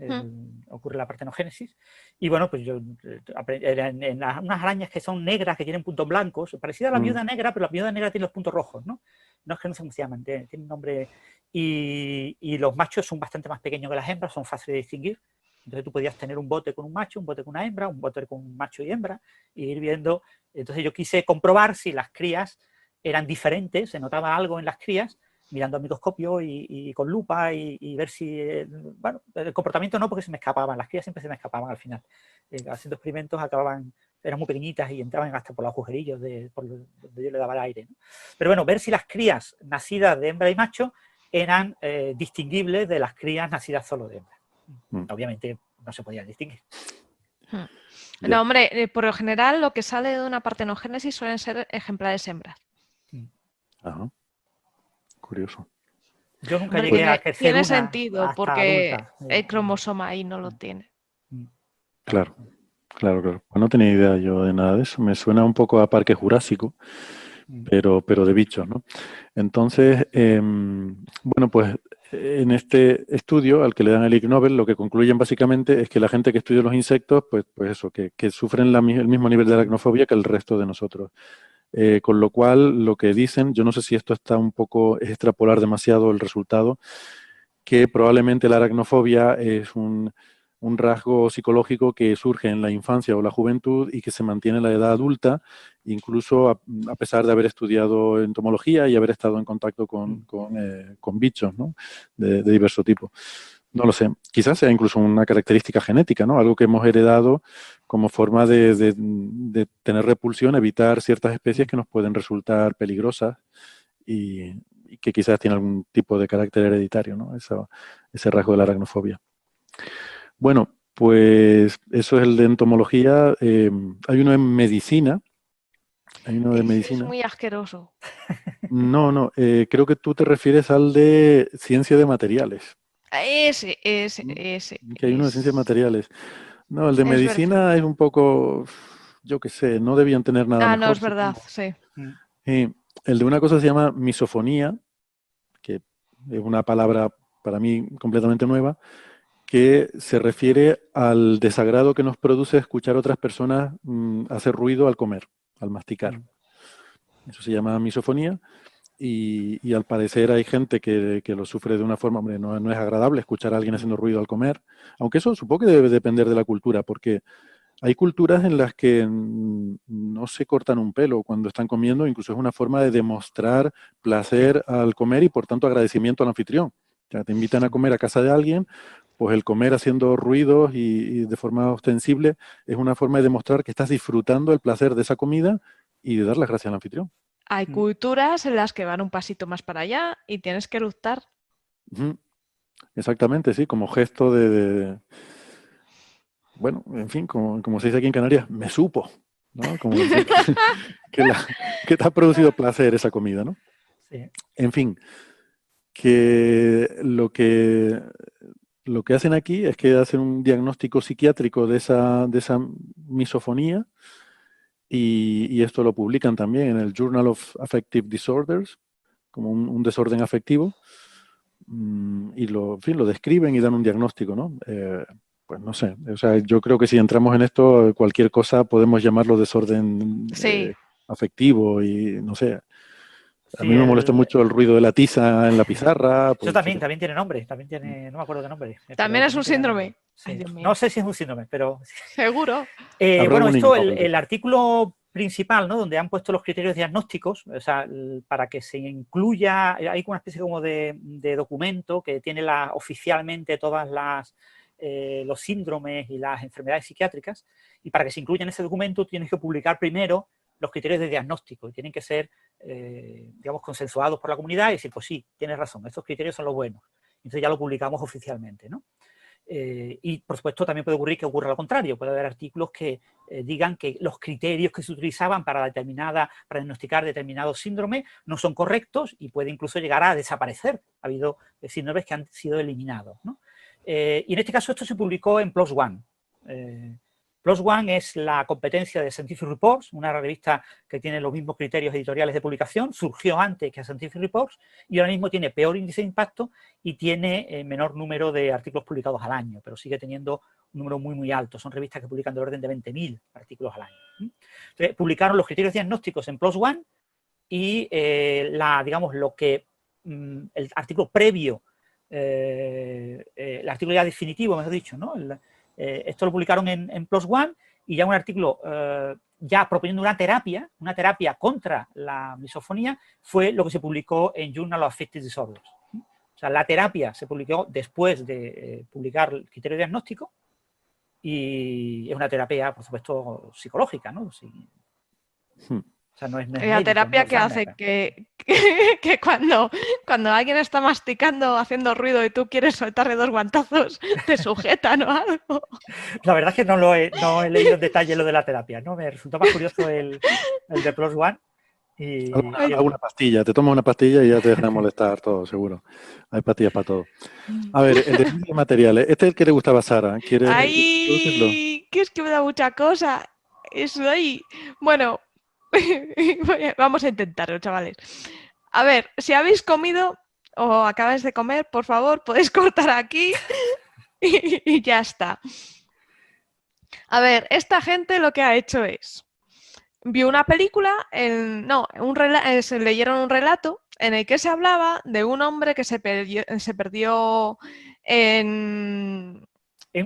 ocurre la partenogénesis. Y bueno, pues yo en unas arañas que son negras, que tienen puntos blancos, parecida a la viuda negra, pero la viuda negra tiene los puntos rojos, ¿no? No es que no sé cómo se llaman, tiene un nombre. Y los machos son bastante más pequeños que las hembras, son fáciles de distinguir. Entonces tú podías tener un bote con un macho, un bote con una hembra, un bote con un macho y hembra, y ir viendo. Entonces yo quise comprobar si las crías eran diferentes, se notaba algo en las crías, mirando al microscopio y con lupa y ver si, bueno, el comportamiento no, porque se me escapaban, las crías siempre se me escapaban al final. Haciendo experimentos acababan, eran muy pequeñitas y entraban hasta por los agujerillos por donde yo le daba el aire, ¿no? Pero bueno, ver si las crías nacidas de hembra y macho eran distinguibles de las crías nacidas solo de hembra. Obviamente no se podían distinguir. No, hombre, por lo general lo que sale de una partenogénesis suelen ser ejemplares hembras. Ajá. Curioso. Yo nunca llegué a crecer tiene una sentido, hasta porque adulta. el cromosoma ahí no lo tiene. Claro. Pues no tenía idea yo de nada de eso. Me suena un poco a Parque Jurásico, pero de bichos, ¿no? Entonces, bueno, pues en este estudio al que le dan el Ig Nobel, lo que concluyen básicamente es que la gente que estudia los insectos, pues eso, que sufren el mismo nivel de aracnofobia que el resto de nosotros. Con lo cual, lo que dicen, yo no sé si esto está un poco, es extrapolar demasiado el resultado, que probablemente la aracnofobia es un rasgo psicológico que surge en la infancia o la juventud y que se mantiene en la edad adulta, incluso a pesar de haber estudiado entomología y haber estado en contacto con bichos, ¿no? de diverso tipo. No lo sé, quizás sea incluso una característica genética, ¿no? Algo que hemos heredado como forma de tener repulsión, evitar ciertas especies que nos pueden resultar peligrosas y que quizás tiene algún tipo de carácter hereditario, ¿no? Ese rasgo de la aracnofobia. Bueno, pues eso es el de entomología. Hay uno en medicina. Hay uno de Ese es medicina. muy asqueroso. No, creo que tú te refieres al de ciencia de materiales. Ese, Que hay uno de ciencia de materiales. No, el de es verdad. medicina es un poco, yo qué sé, no debían tener nada Ah, no, mejor, es verdad, supongo. sí. El de una cosa se llama misofonía, que es una palabra para mí completamente nueva, que se refiere al desagrado que nos produce escuchar a otras personas hacer ruido al comer, al masticar. Eso se llama misofonía y al parecer hay gente que lo sufre de una forma, hombre, no es agradable escuchar a alguien haciendo ruido al comer, aunque eso supongo que debe depender de la cultura, porque hay culturas en las que no se cortan un pelo cuando están comiendo, incluso es una forma de demostrar placer al comer y por tanto agradecimiento al anfitrión. O sea, te invitan a comer a casa de alguien, pues el comer haciendo ruidos y de forma ostensible es una forma de demostrar que estás disfrutando el placer de esa comida y de dar las gracias al anfitrión. Hay culturas en las que van un pasito más para allá y tienes que eructar. Ujú. Exactamente, sí, como gesto bueno, en fin, como se dice aquí en Canarias, me supo, ¿no? Como decir que te ha producido placer esa comida, ¿no? Sí. En fin, que lo que hacen aquí es que hacen un diagnóstico psiquiátrico de esa misofonía y esto lo publican también en el Journal of Affective Disorders, como un desorden afectivo, y en fin, lo describen y dan un diagnóstico, ¿no? Pues no sé, o sea, yo creo que si entramos en esto, cualquier cosa podemos llamarlo desorden Sí. afectivo y no sé. A Sí, mí me molesta mucho el ruido de la tiza en la pizarra. eso Pues, también tiene nombre, también tiene, no me acuerdo qué nombre, pero También es un tiene nombre. síndrome. Sí. Ay, Dios mío. No sé si es un síndrome, pero Seguro. habrá bueno, algún esto, innoble. el artículo principal, ¿no? Donde han puesto los criterios diagnósticos, o sea, para que se incluya, hay una especie como de documento que tiene oficialmente todas los síndromes y las enfermedades psiquiátricas, y para que se incluya en ese documento tienes que publicar primero los criterios de diagnóstico y tienen que ser, digamos, consensuados por la comunidad y decir, pues sí, tienes razón, estos criterios son los buenos. Entonces ya lo publicamos oficialmente, ¿no? Y por supuesto también puede ocurrir que ocurra lo contrario, puede haber artículos que digan que los criterios que se utilizaban para diagnosticar determinado síndrome no son correctos y puede incluso llegar a desaparecer. Ha habido síndromes que han sido eliminados, ¿no? Y en este caso esto se publicó en PLOS ONE. PLOS ONE es la competencia de Scientific Reports, una revista que tiene los mismos criterios editoriales de publicación, surgió antes que Scientific Reports y ahora mismo tiene peor índice de impacto y tiene menor número de artículos publicados al año, pero sigue teniendo un número muy, muy alto. Son revistas que publican de orden de 20.000 artículos al año. Entonces, publicaron los criterios diagnósticos en PLOS ONE y, digamos, el artículo previo, el artículo ya definitivo, mejor dicho, ¿no? Esto lo publicaron en PLOS ONE y ya un artículo ya proponiendo una terapia contra la misofonía fue lo que se publicó en Journal of Affective Disorders. O sea, la terapia se publicó después de publicar el criterio diagnóstico y es una terapia, por supuesto, psicológica, ¿no? Sí. O sea, no es La médico, terapia no que hace que cuando alguien está masticando, haciendo ruido y tú quieres soltarle 2 guantazos, te sujetan o algo. La verdad es que no he leído en detalle lo de la terapia, ¿no? Me resultó más curioso el de PLOS ONE. Alguna pastilla, te tomas una pastilla y ya te deja de molestar todo, seguro. Hay pastillas para todo. A ver, el de materiales, este es el que le gustaba a Sara. ¿Quieres introducirlo? ¡Ay! Que es que me da mucha cosa. Eso ahí. Bueno, vamos a intentarlo, chavales. A ver, si habéis comido o acabáis de comer, por favor, podéis cortar aquí y ya está. A ver, esta gente lo que ha hecho es vio una película, se leyeron un relato en el que se hablaba de un hombre que se perdió en...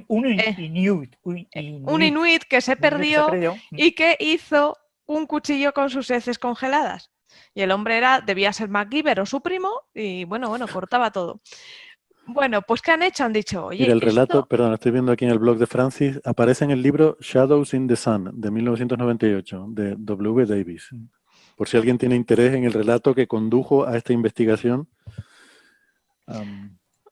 Un inuit que se perdió y que hizo un cuchillo con sus heces congeladas. Y el hombre debía ser MacGyver o su primo y bueno, cortaba todo. Bueno, pues ¿qué han hecho? Han dicho, oye, Mira, el relato, perdón, estoy viendo aquí en el blog de Francis, aparece en el libro Shadows in the Sun, de 1998, de W. Davis. Por si alguien tiene interés en el relato que condujo a esta investigación.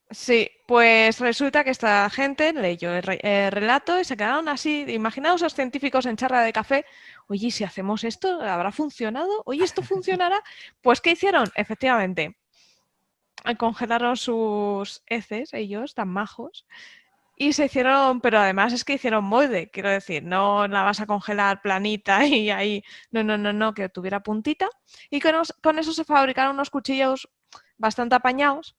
Sí, pues resulta que esta gente leyó el relato y se quedaron así. Imaginaos a los científicos en charla de café. Oye, si hacemos esto, ¿habrá funcionado? Oye, ¿esto funcionará? Pues ¿qué hicieron? Efectivamente, congelaron sus heces, ellos, tan majos, y se hicieron, pero además es que hicieron molde, quiero decir, no la vas a congelar planita y ahí, no, que tuviera puntita. Y con eso se fabricaron unos cuchillos bastante apañados,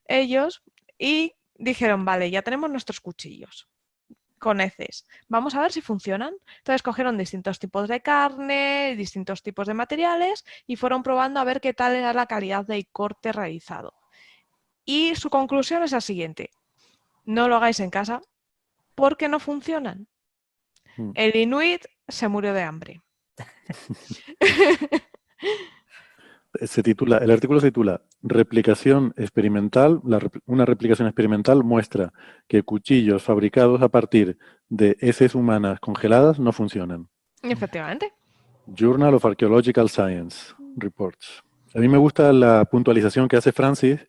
ellos, y dijeron, vale, ya tenemos nuestros cuchillos con heces, vamos a ver si funcionan. Entonces cogieron distintos tipos de carne, distintos tipos de materiales y fueron probando a ver qué tal era la calidad del corte realizado. Y su conclusión es la siguiente: no lo hagáis en casa porque no funcionan. El inuit se murió de hambre. El artículo se titula Replicación experimental. Una replicación experimental muestra que cuchillos fabricados a partir de heces humanas congeladas no funcionan. Efectivamente. Journal of Archaeological Science Reports. A mí me gusta la puntualización que hace Francis,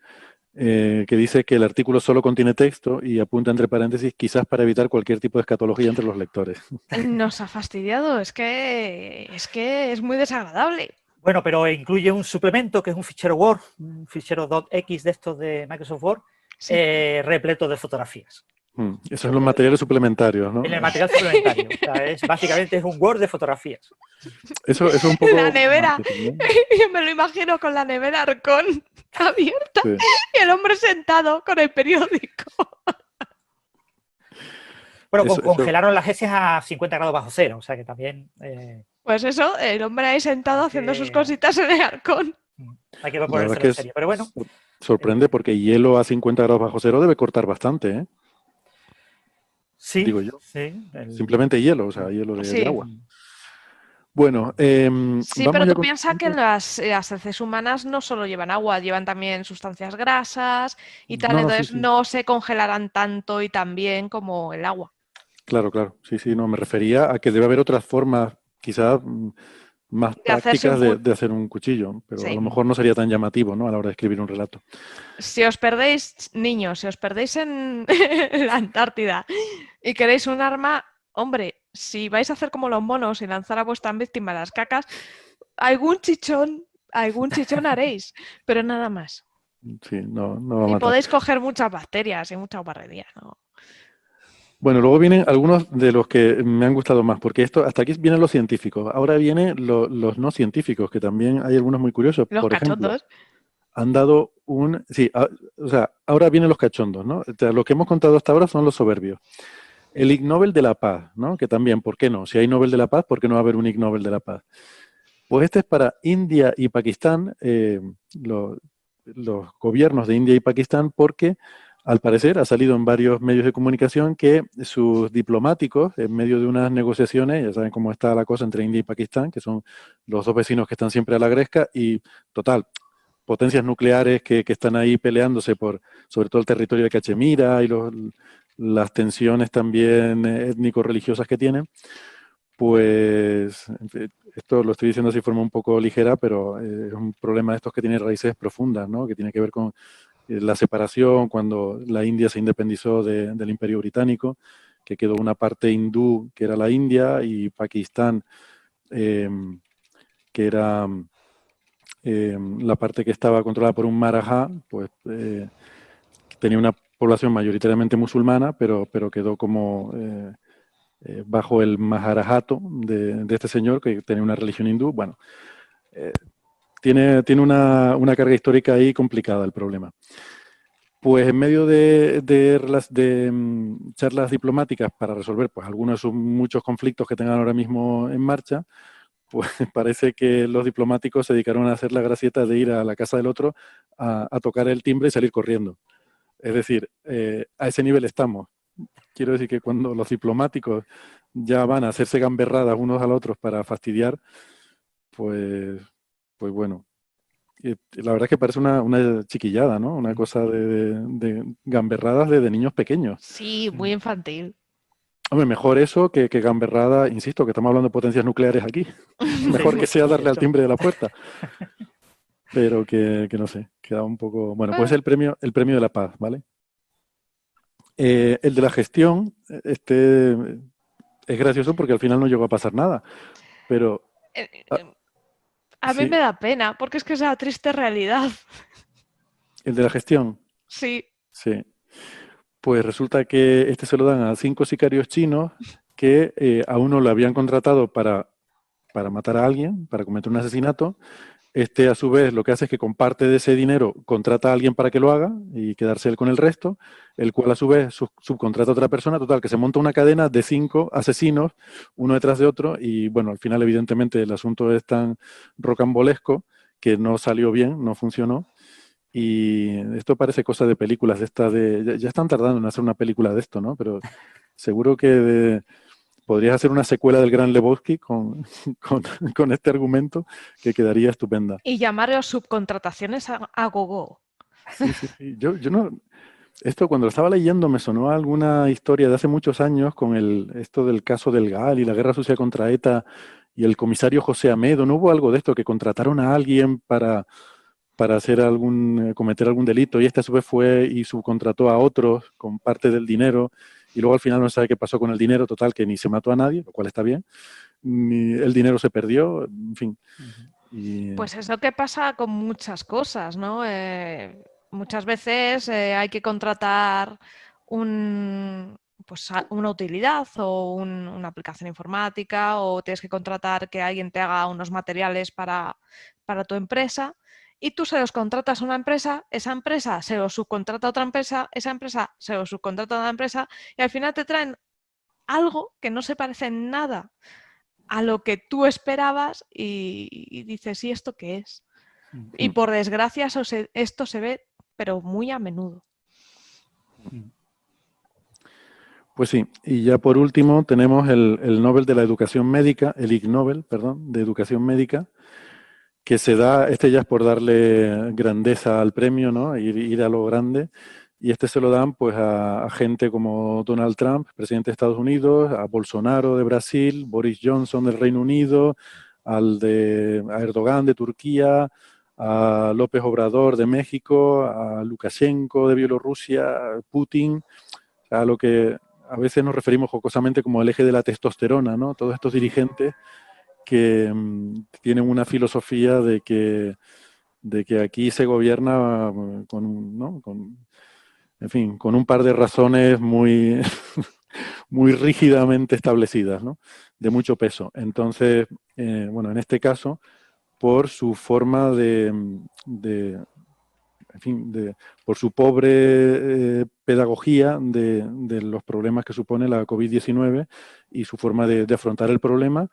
que dice que el artículo solo contiene texto y apunta entre paréntesis, quizás para evitar cualquier tipo de escatología entre los lectores. Nos ha fastidiado, es que es muy desagradable. Bueno, pero incluye un suplemento que es un fichero Word, un fichero .x de estos de Microsoft Word, sí, repleto de fotografías. Esos son los materiales suplementarios, ¿no? En el material suplementario. O sea, básicamente es un Word de fotografías. Eso es un poco... La nevera, yo me lo imagino con la nevera Arcón abierta, sí, y el hombre sentado con el periódico. Bueno, congelaron las heces a 50 grados bajo cero, o sea que también... Pues eso, el hombre ahí sentado haciendo sus cositas en el Arcón. Hay que ponerse en serio, pero bueno. Sorprende porque hielo a 50 grados bajo cero debe cortar bastante, ¿eh? Sí. Digo yo. Sí, simplemente hielo, o sea, hielo de agua. Bueno, sí, pero tú piensas que las heces humanas no solo llevan agua, llevan también sustancias grasas y tal, entonces no se congelarán tanto y tan bien como el agua. Claro, sí, no, me refería a que debe haber otras formas, quizás más prácticas de hacer un cuchillo, pero a lo mejor no sería tan llamativo, ¿no? A la hora de escribir un relato. Si os perdéis, niños, si os perdéis en la Antártida y queréis un arma, hombre, si vais a hacer como los monos y lanzar a vuestra víctima las cacas, algún chichón haréis, pero nada más. Sí, no va a matar. Y podéis coger muchas bacterias y mucha guarrería, ¿no? Bueno, luego vienen algunos de los que me han gustado más, porque hasta aquí vienen los científicos. Ahora vienen los no científicos, que también hay algunos muy curiosos. Los cachondos. Han dado ahora vienen los cachondos, ¿no? O sea, lo que hemos contado hasta ahora son los soberbios. El Ig Nobel de la Paz, ¿no? Que también, ¿por qué no? Si hay Nobel de la Paz, ¿por qué no va a haber un Ig Nobel de la Paz? Pues este es para India y Pakistán, los gobiernos de India y Pakistán, porque al parecer ha salido en varios medios de comunicación que sus diplomáticos, en medio de unas negociaciones, ya saben cómo está la cosa entre India y Pakistán, que son los dos vecinos que están siempre a la gresca, y total, potencias nucleares que están ahí peleándose por, sobre todo el territorio de Cachemira y las tensiones también étnico-religiosas que tienen, pues esto lo estoy diciendo así de forma un poco ligera, pero es un problema de estos que tiene raíces profundas, ¿no? Que tiene que ver con la separación cuando la India se independizó del Imperio Británico, que quedó una parte hindú, que era la India, y Pakistán, que era la parte que estaba controlada por un Marajá, pues tenía una población mayoritariamente musulmana, pero quedó como bajo el Maharajato de este señor, que tenía una religión hindú. Bueno, tiene una carga histórica ahí complicada el problema. Pues en medio de charlas diplomáticas para resolver pues algunos de sus muchos conflictos que tengan ahora mismo en marcha, pues parece que los diplomáticos se dedicaron a hacer la gracieta de ir a la casa del otro a tocar el timbre y salir corriendo. Es decir, a ese nivel estamos. Quiero decir que cuando los diplomáticos ya van a hacerse gamberradas unos a los otros para fastidiar, pues, pues bueno. La verdad es que parece una chiquillada, ¿no? Una cosa de gamberradas de niños pequeños. Sí, muy infantil. Hombre, mejor eso que gamberrada, insisto, que estamos hablando de potencias nucleares aquí. Mejor Sí, que sea darle al eso. timbre de la puerta. Pero que no sé, queda un poco... Bueno, pues el premio de la paz, ¿vale? El de la gestión, es gracioso porque al final no llegó a pasar nada. Pero, Eh, ah, eh, A mí sí, me da pena, porque es que es la triste realidad. el de la gestión, Sí. sí. Pues resulta que este se lo dan a 5 sicarios chinos que a uno lo habían contratado para matar a alguien, para cometer un asesinato. Este, a su vez, lo que hace es que con parte de ese dinero contrata a alguien para que lo haga y quedarse él con el resto, el cual a su vez subcontrata a otra persona, total, que se monta una cadena de 5 asesinos, uno detrás de otro, y bueno, al final, evidentemente, el asunto es tan rocambolesco que no salió bien, no funcionó. Y esto parece cosa de películas de estas de... Ya están tardando en hacer una película de esto, ¿no? Pero seguro que podrías hacer una secuela del Gran Lebowski con, con este argumento que quedaría estupenda. Y llamarlo subcontrataciones a gogo. Sí, sí, sí. Yo no... Esto cuando lo estaba leyendo me sonó a alguna historia de hace muchos años con esto del caso del GAL y la guerra sucia contra ETA y el comisario José Amedo. ¿No hubo algo de esto que contrataron a alguien para hacer cometer algún delito y este a su vez fue y subcontrató a otros con parte del dinero y luego al final no se sabe qué pasó con el dinero, total, que ni se mató a nadie, lo cual está bien, ni el dinero se perdió, en fin. Y, Pues es lo que pasa con muchas cosas, ¿no? Muchas veces hay que contratar una utilidad o una aplicación informática o tienes que contratar que alguien te haga unos materiales para tu empresa y tú se los contratas a una empresa, esa empresa se los subcontrata a otra empresa, esa empresa se los subcontrata a otra empresa y al final te traen algo que no se parece en nada a lo que tú esperabas y dices, ¿y esto qué es? Y por desgracia esto se ve, pero muy a menudo. pues sí, y ya por último tenemos el Nobel de la Educación Médica, el Ig Nobel, perdón, de Educación Médica, que se da, este ya es por darle grandeza al premio, ¿no? Ir a lo grande. Y este se lo dan pues a gente como Donald Trump, presidente de Estados Unidos, a Bolsonaro de Brasil, Boris Johnson del Reino Unido, a Erdogan de Turquía, a López Obrador de México, a Lukashenko de Bielorrusia, a Putin, a lo que a veces nos referimos jocosamente como el eje de la testosterona, ¿no? Todos estos dirigentes que tienen una filosofía de que aquí se gobierna ¿no? En fin, con un par de razones muy, muy rígidamente establecidas, ¿no? De mucho peso. Entonces, bueno, en este caso, por su forma en fin, por su pobre pedagogía de los problemas que supone la COVID-19 y su forma de afrontar el problema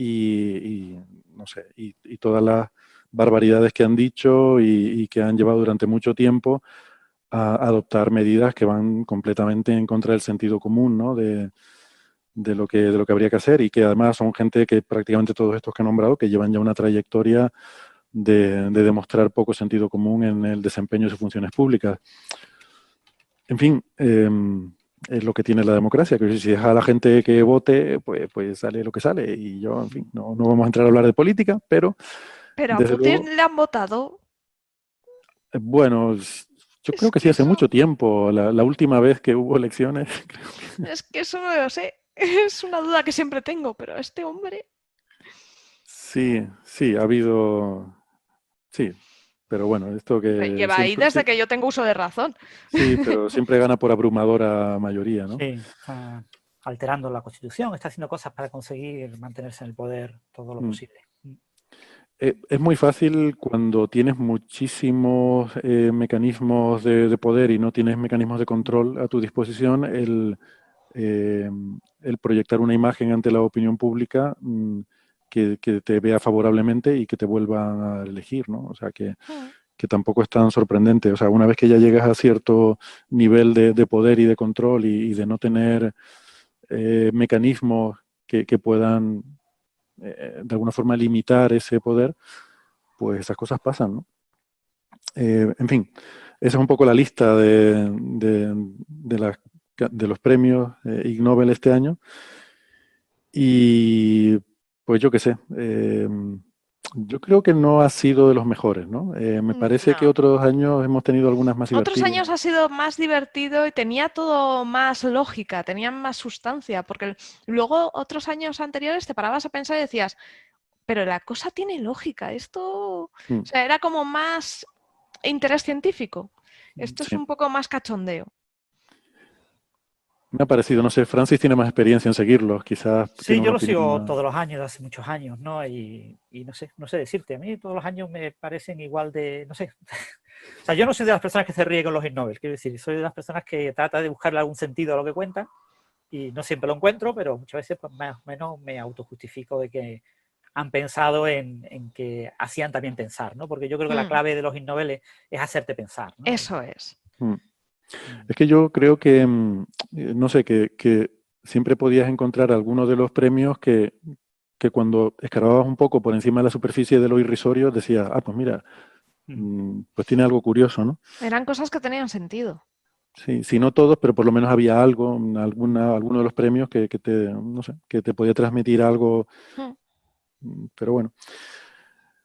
no sé, y todas las barbaridades que han dicho y que han llevado durante mucho tiempo a adoptar medidas que van completamente en contra del sentido común, ¿no? De lo que habría que hacer y que además son gente que prácticamente todos estos que he nombrado que llevan ya una trayectoria de demostrar poco sentido común en el desempeño de sus funciones públicas. En fin, es lo que tiene la democracia, que si deja a la gente que vote, pues sale lo que sale. Y yo, en fin, no vamos a entrar a hablar de política, pero Pero a desde luego, Putin le han votado. bueno, yo creo Es que sí que hace mucho eso, tiempo, la última vez que hubo elecciones, es que eso no lo sé. Es una duda que siempre tengo, pero este hombre. sí, sí, ha habido, sí, pero bueno, esto que Lleva ahí siempre, desde que yo tengo uso de razón. sí, pero siempre gana por abrumadora mayoría, ¿no? Sí, está alterando la Constitución, está haciendo cosas para conseguir mantenerse en el poder todo lo Mm. posible. Es muy fácil cuando tienes muchísimos mecanismos de poder y no tienes mecanismos de control a tu disposición, el proyectar una imagen ante la opinión pública que te vea favorablemente y que te vuelva a elegir, ¿no? O sea, que tampoco es tan sorprendente. O sea, una vez que ya llegas a cierto nivel de poder y de control y de no tener mecanismos que puedan de alguna forma limitar ese poder, pues esas cosas pasan, ¿no? En fin, esa es un poco la lista de los premios Ig Nobel este año. Y pues yo qué sé, yo creo que no ha sido de los mejores, ¿no? Me parece que No. otros años hemos tenido algunas más Otros divertidas. años ha sido más divertido y tenía todo más lógica, tenía más sustancia, porque luego otros años anteriores te parabas a pensar y decías, pero la cosa tiene lógica, esto, o sea, era como más interés científico. Esto es Sí. un poco más cachondeo. Me ha parecido, no sé, Francis tiene más experiencia en seguirlos, quizás Sí, tiene yo una lo opinión sigo más... todos los años, hace muchos años, ¿no? Y no sé decirte, a mí todos los años me parecen igual de, no sé. O sea, yo no soy de las personas que se ríe con los Ig Nobel, quiero decir, soy de las personas que trata de buscarle algún sentido a lo que cuentan y no siempre lo encuentro, pero muchas veces pues, más o menos me autojustifico de que han pensado en que hacían también pensar, ¿no? Porque yo creo que la clave de los Ig Nobel es hacerte pensar, ¿no? Eso es. Es que yo creo que, no sé, que siempre podías encontrar algunos de los premios que cuando escarbabas un poco por encima de la superficie de lo irrisorio decías, ah, pues mira, pues tiene algo curioso, ¿no? Eran cosas que tenían sentido. Sí, si no todos, pero por lo menos había algo, alguno de los premios que te, no sé, que te podía transmitir algo, pero bueno.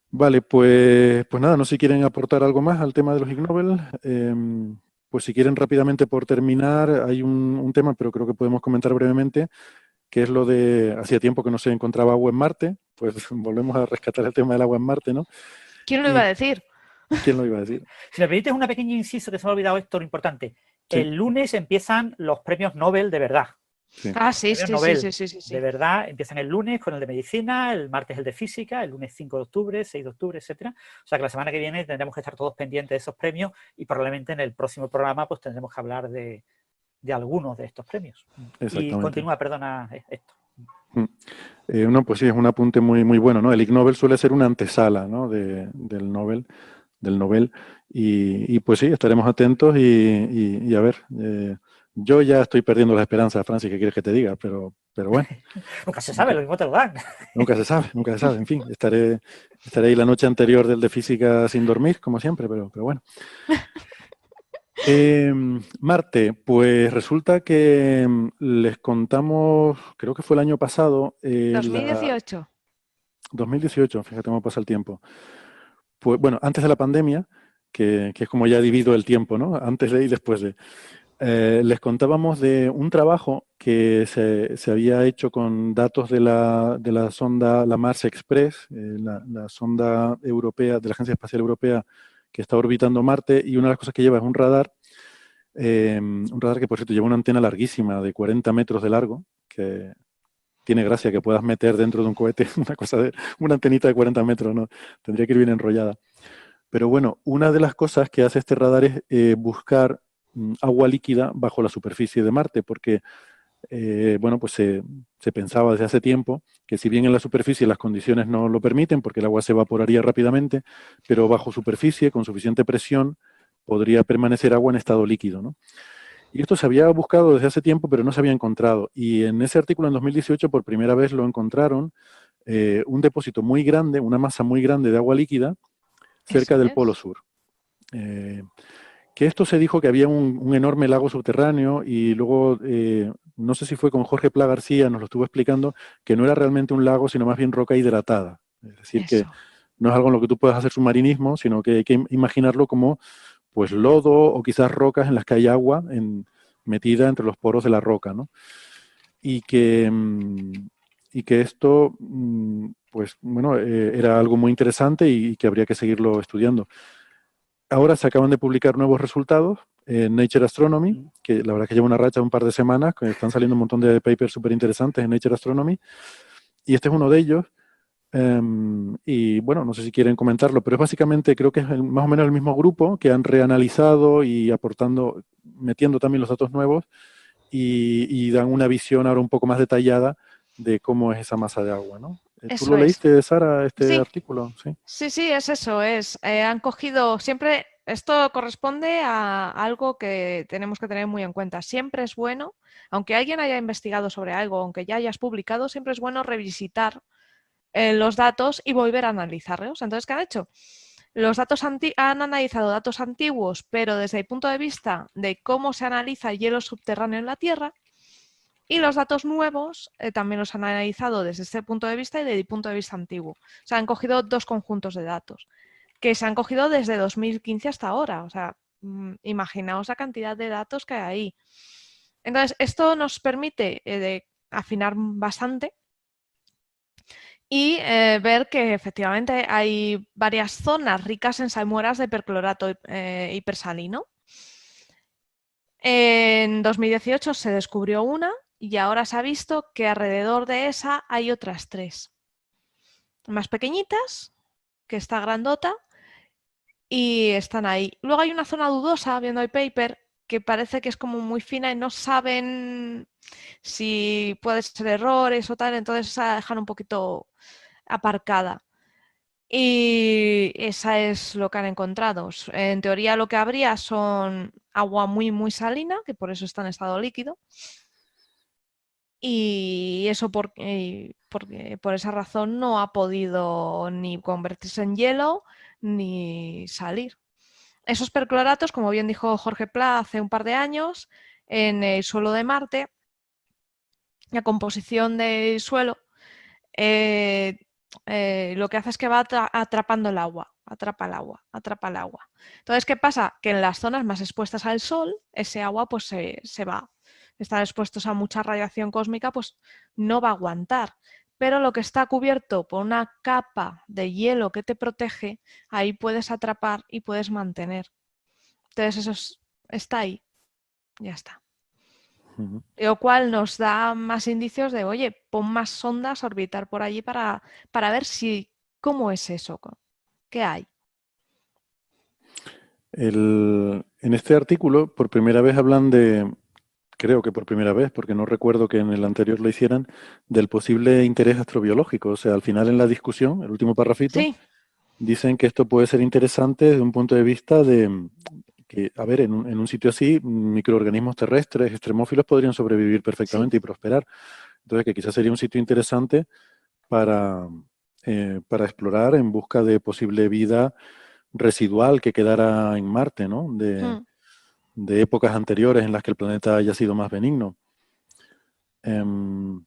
Vale, pues nada, no sé si quieren aportar algo más al tema de los Ig Nobel. Pues si quieren rápidamente por terminar, hay un tema, pero creo que podemos comentar brevemente, que es lo de, hacía tiempo que no se encontraba agua en Marte, pues volvemos a rescatar el tema del agua en Marte, ¿no? ¿Quién lo iba ¿Y a decir? quién lo iba a decir? Si me permites una pequeña inciso que se me ha olvidado esto, lo importante. Sí, El lunes empiezan los premios Nobel de verdad. sí. Ah, sí, Premios sí, sí, Nobel sí, sí, sí, de sí. verdad empiezan el lunes con el de medicina, el martes el de física, el lunes 5 de octubre, 6 de octubre, etcétera. O sea que la semana que viene tendremos que estar todos pendientes de esos premios y probablemente en el próximo programa pues tendremos que hablar de algunos de estos premios. Y Exactamente. continúa, perdona, esto. No, pues sí, es un apunte muy, muy bueno, ¿no? El Ig Nobel suele ser una antesala, ¿no? Del Nobel. Y pues sí, estaremos atentos y a ver, yo ya estoy perdiendo la esperanza, Francis, ¿qué quieres que te diga? Pero bueno, Nunca se sabe, nunca, lo mismo te lo dan. nunca se sabe, nunca se sabe. En fin, estaré ahí la noche anterior del de física sin dormir, como siempre, pero bueno. Marte, pues resulta que les contamos, creo que fue el año pasado, 2018. 2018, fíjate cómo pasa el tiempo. Pues bueno, antes de la pandemia, que es como ya divido el tiempo, ¿no? Antes de y después de. Les contábamos de un trabajo que se había hecho con datos de la sonda, la Mars Express, la sonda europea, de la Agencia Espacial Europea, que está orbitando Marte, y una de las cosas que lleva es un radar que por cierto lleva una antena larguísima de 40 metros de largo, que tiene gracia que puedas meter dentro de un cohete una antenita de 40 metros, ¿no? Tendría que ir bien enrollada. Pero bueno, una de las cosas que hace este radar es buscar agua líquida bajo la superficie de Marte, porque bueno, pues se pensaba desde hace tiempo que si bien en la superficie las condiciones no lo permiten, porque el agua se evaporaría rápidamente, pero bajo superficie, con suficiente presión, podría permanecer agua en estado líquido, ¿no? Y esto se había buscado desde hace tiempo, pero no se había encontrado. Y en ese artículo en 2018 por primera vez lo encontraron un depósito muy grande, una masa muy grande de agua líquida Eso cerca del Polo es. Sur. Que esto se dijo que había un enorme lago subterráneo y luego, no sé si fue con Jorge Pla García, nos lo estuvo explicando, que no era realmente un lago, sino más bien roca hidratada. Es decir, que Eso. no es algo en lo que tú puedas hacer submarinismo, sino que hay que imaginarlo como pues lodo o quizás rocas en las que hay agua metida entre los poros de la roca, ¿no? Y y que esto, pues bueno, era algo muy interesante y que habría que seguirlo estudiando. Ahora se acaban de publicar nuevos resultados en Nature Astronomy, que la verdad que lleva una racha de un par de semanas, que están saliendo un montón de papers súper interesantes en Nature Astronomy, y este es uno de ellos. Y bueno, no sé si quieren comentarlo, pero es básicamente, creo que es más o menos el mismo grupo que han reanalizado y aportando, metiendo también los datos nuevos y dan una visión ahora un poco más detallada de cómo es esa masa de agua, ¿no? ¿Tú Eso lo es. leíste, Sara, este Sí, artículo? Sí. sí, es eso, han cogido siempre, esto corresponde a algo que tenemos que tener muy en cuenta. Siempre es bueno, aunque alguien haya investigado sobre algo, aunque ya hayas publicado, siempre es bueno revisitar los datos y volver a analizarlos. Entonces, ¿qué han hecho? Han analizado datos antiguos, pero desde el punto de vista de cómo se analiza el hielo subterráneo en la Tierra, y los datos nuevos también los han analizado desde este punto de vista y desde el punto de vista antiguo. O sea, han cogido dos conjuntos de datos que se han cogido desde 2015 hasta ahora. O sea, imaginaos la cantidad de datos que hay ahí. Entonces, esto nos permite de afinar bastante y ver que efectivamente hay varias zonas ricas en salmueras de perclorato hipersalino. En 2018 se descubrió una y ahora se ha visto que alrededor de esa hay otras 3. Más pequeñitas, que está grandota, y están ahí. Luego hay una zona dudosa, viendo el paper, que parece que es como muy fina y no saben si puede ser errores o tal, entonces esa la dejan un poquito aparcada. Y esa es lo que han encontrado. En teoría lo que habría son agua muy salina, que por eso está en estado líquido. Y eso porque por esa razón no ha podido ni convertirse en hielo ni salir. Esos percloratos, como bien dijo Jorge Pla hace un par de años, en el suelo de Marte, la composición del suelo lo que hace es que va atrapando el agua, atrapa el agua, atrapa el agua. Entonces, ¿qué pasa? Que en las zonas más expuestas al sol, ese agua pues se va. Están expuestos a mucha radiación cósmica, pues no va a aguantar. Pero lo que está cubierto por una capa de hielo que te protege, ahí puedes atrapar y puedes mantener. Entonces, está ahí, ya está. Ujú. Lo cual nos da más indicios de, oye, pon más sondas a orbitar por allí para ver cómo es eso, qué hay. En este artículo, por primera vez hablan de, creo que por primera vez, porque no recuerdo que en el anterior lo hicieran, del posible interés astrobiológico. O sea, al final en la discusión, el último parrafito, Sí, dicen que esto puede ser interesante desde un punto de vista de que, a ver, en un sitio así, microorganismos terrestres, extremófilos podrían sobrevivir sí, perfectamente y prosperar. Entonces, que quizás sería un sitio interesante para, para explorar en busca de posible vida residual que quedara en Marte, ¿no? mm, De épocas anteriores en las que el planeta haya sido más benigno. Em,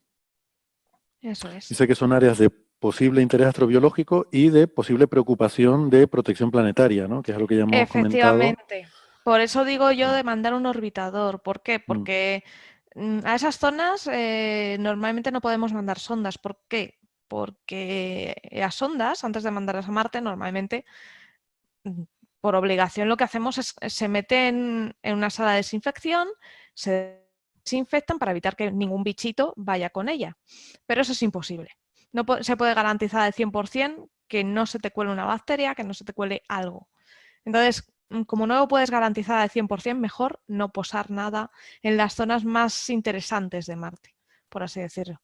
eso es. Dice que son áreas de posible interés astrobiológico y de posible preocupación de protección planetaria, ¿no? Que es algo que ya hemos comentado. Efectivamente. Por eso digo yo de mandar un orbitador. ¿Por qué? Mm, Porque a esas zonas normalmente no podemos mandar sondas. ¿Por qué? Porque las sondas, antes de mandarlas a Marte, normalmente mm, por obligación lo que hacemos es se meten en una sala de desinfección, se desinfectan para evitar que ningún bichito vaya con ella. Pero eso es imposible. No se puede garantizar al 100% que no se te cuele una bacteria, que no se te cuele algo. Entonces, como no lo puedes garantizar al 100%, mejor no posar nada en las zonas más interesantes de Marte, por así decirlo.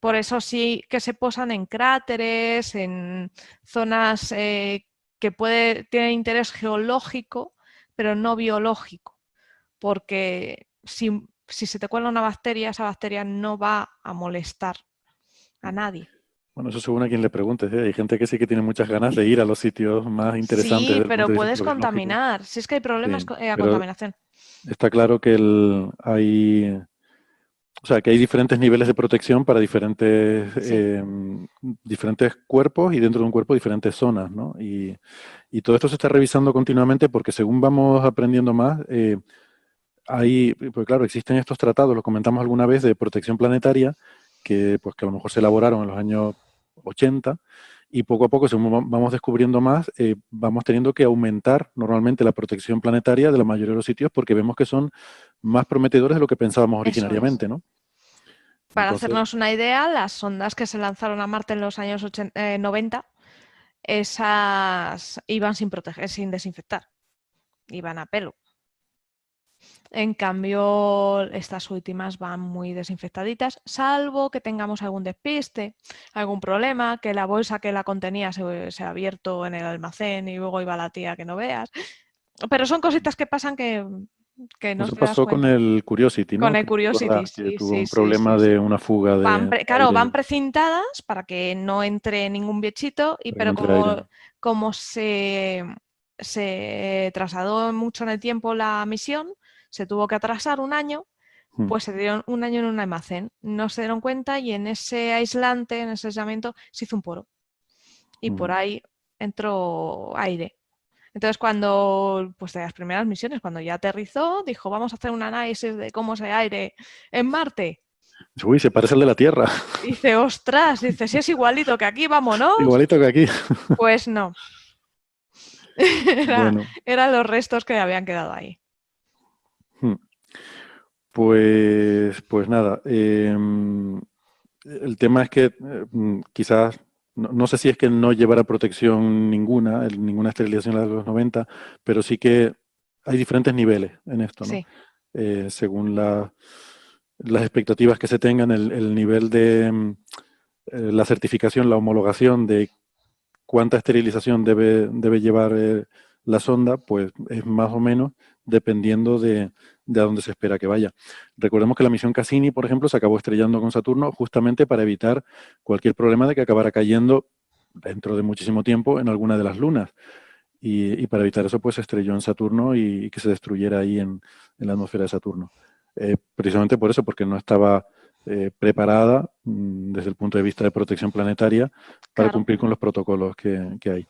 Por eso sí que se posan en cráteres, en zonas que tienen interés geológico, pero no biológico, porque si se te cuela una bacteria, esa bacteria no va a molestar a nadie. Bueno, eso según a quien le preguntes, ¿eh? Hay gente que sí que tiene muchas ganas de ir a los sitios más interesantes Sí, desde el punto pero de vista puedes astrobiológico. contaminar. Si es que hay problemas Sí, con la pero contaminación. está claro que o sea, que hay diferentes niveles de protección para Sí, diferentes cuerpos y dentro de un cuerpo diferentes zonas, ¿no? Y todo esto se está revisando continuamente porque según vamos aprendiendo más, pues claro, existen estos tratados, los comentamos alguna vez, de protección planetaria, pues, que a lo mejor se elaboraron en los años 80 y poco a poco, según vamos descubriendo más, vamos teniendo que aumentar normalmente la protección planetaria de la mayoría de los sitios porque vemos que son más prometedores de lo que pensábamos eso es. originariamente, ¿no? Para Entonces, hacernos una idea, las sondas que se lanzaron a Marte en los años 90, esas iban sin proteger, sin desinfectar, iban a pelo. En cambio, estas últimas van muy desinfectaditas, salvo que tengamos algún despiste, algún problema, que la bolsa que la contenía se ha abierto en el almacén y luego iba la tía que no veas. Pero son cositas que pasan que no Eso te das pasó con cuenta. el Curiosity, Con ¿no? el Creo Curiosity, recordar que sí, tuvo sí, un sí, problema sí, de sí. una fuga de Claro, van aire precintadas para que no entre ningún bichito, para que no pero entre aire. como se trasladó mucho en el tiempo la misión, se tuvo que atrasar un año, Mm, pues se dieron un año en un almacén. No se dieron cuenta y en ese aislante, en ese aislamiento, se hizo un poro. Y por mm. ahí entró aire. Entonces, cuando, pues de las primeras misiones, cuando ya aterrizó, dijo, vamos a hacer un análisis de cómo es el aire en Marte. Uy, se parece al de la Tierra. Dice, ostras, dice, si es igualito que aquí, vámonos. Igualito que aquí. Pues no. Bueno, Eran los restos que habían quedado ahí. mm, pues nada. El tema es que quizás, no sé si es que no llevara protección ninguna, ninguna esterilización de los 90, pero sí que hay diferentes niveles en esto, ¿no? Sí, Según las expectativas que se tengan, el nivel de la certificación, la homologación de cuánta esterilización debe llevar la sonda, pues es más o menos dependiendo de a dónde se espera que vaya. Recordemos que la misión Cassini, por ejemplo, se acabó estrellando con Saturno justamente para evitar cualquier problema de que acabara cayendo dentro de muchísimo tiempo en alguna de las lunas. Y para evitar eso, pues se estrelló en Saturno y que se destruyera ahí en la atmósfera de Saturno. Precisamente por eso, porque no estaba preparada desde el punto de vista de protección planetaria para claro. cumplir con los protocolos que hay.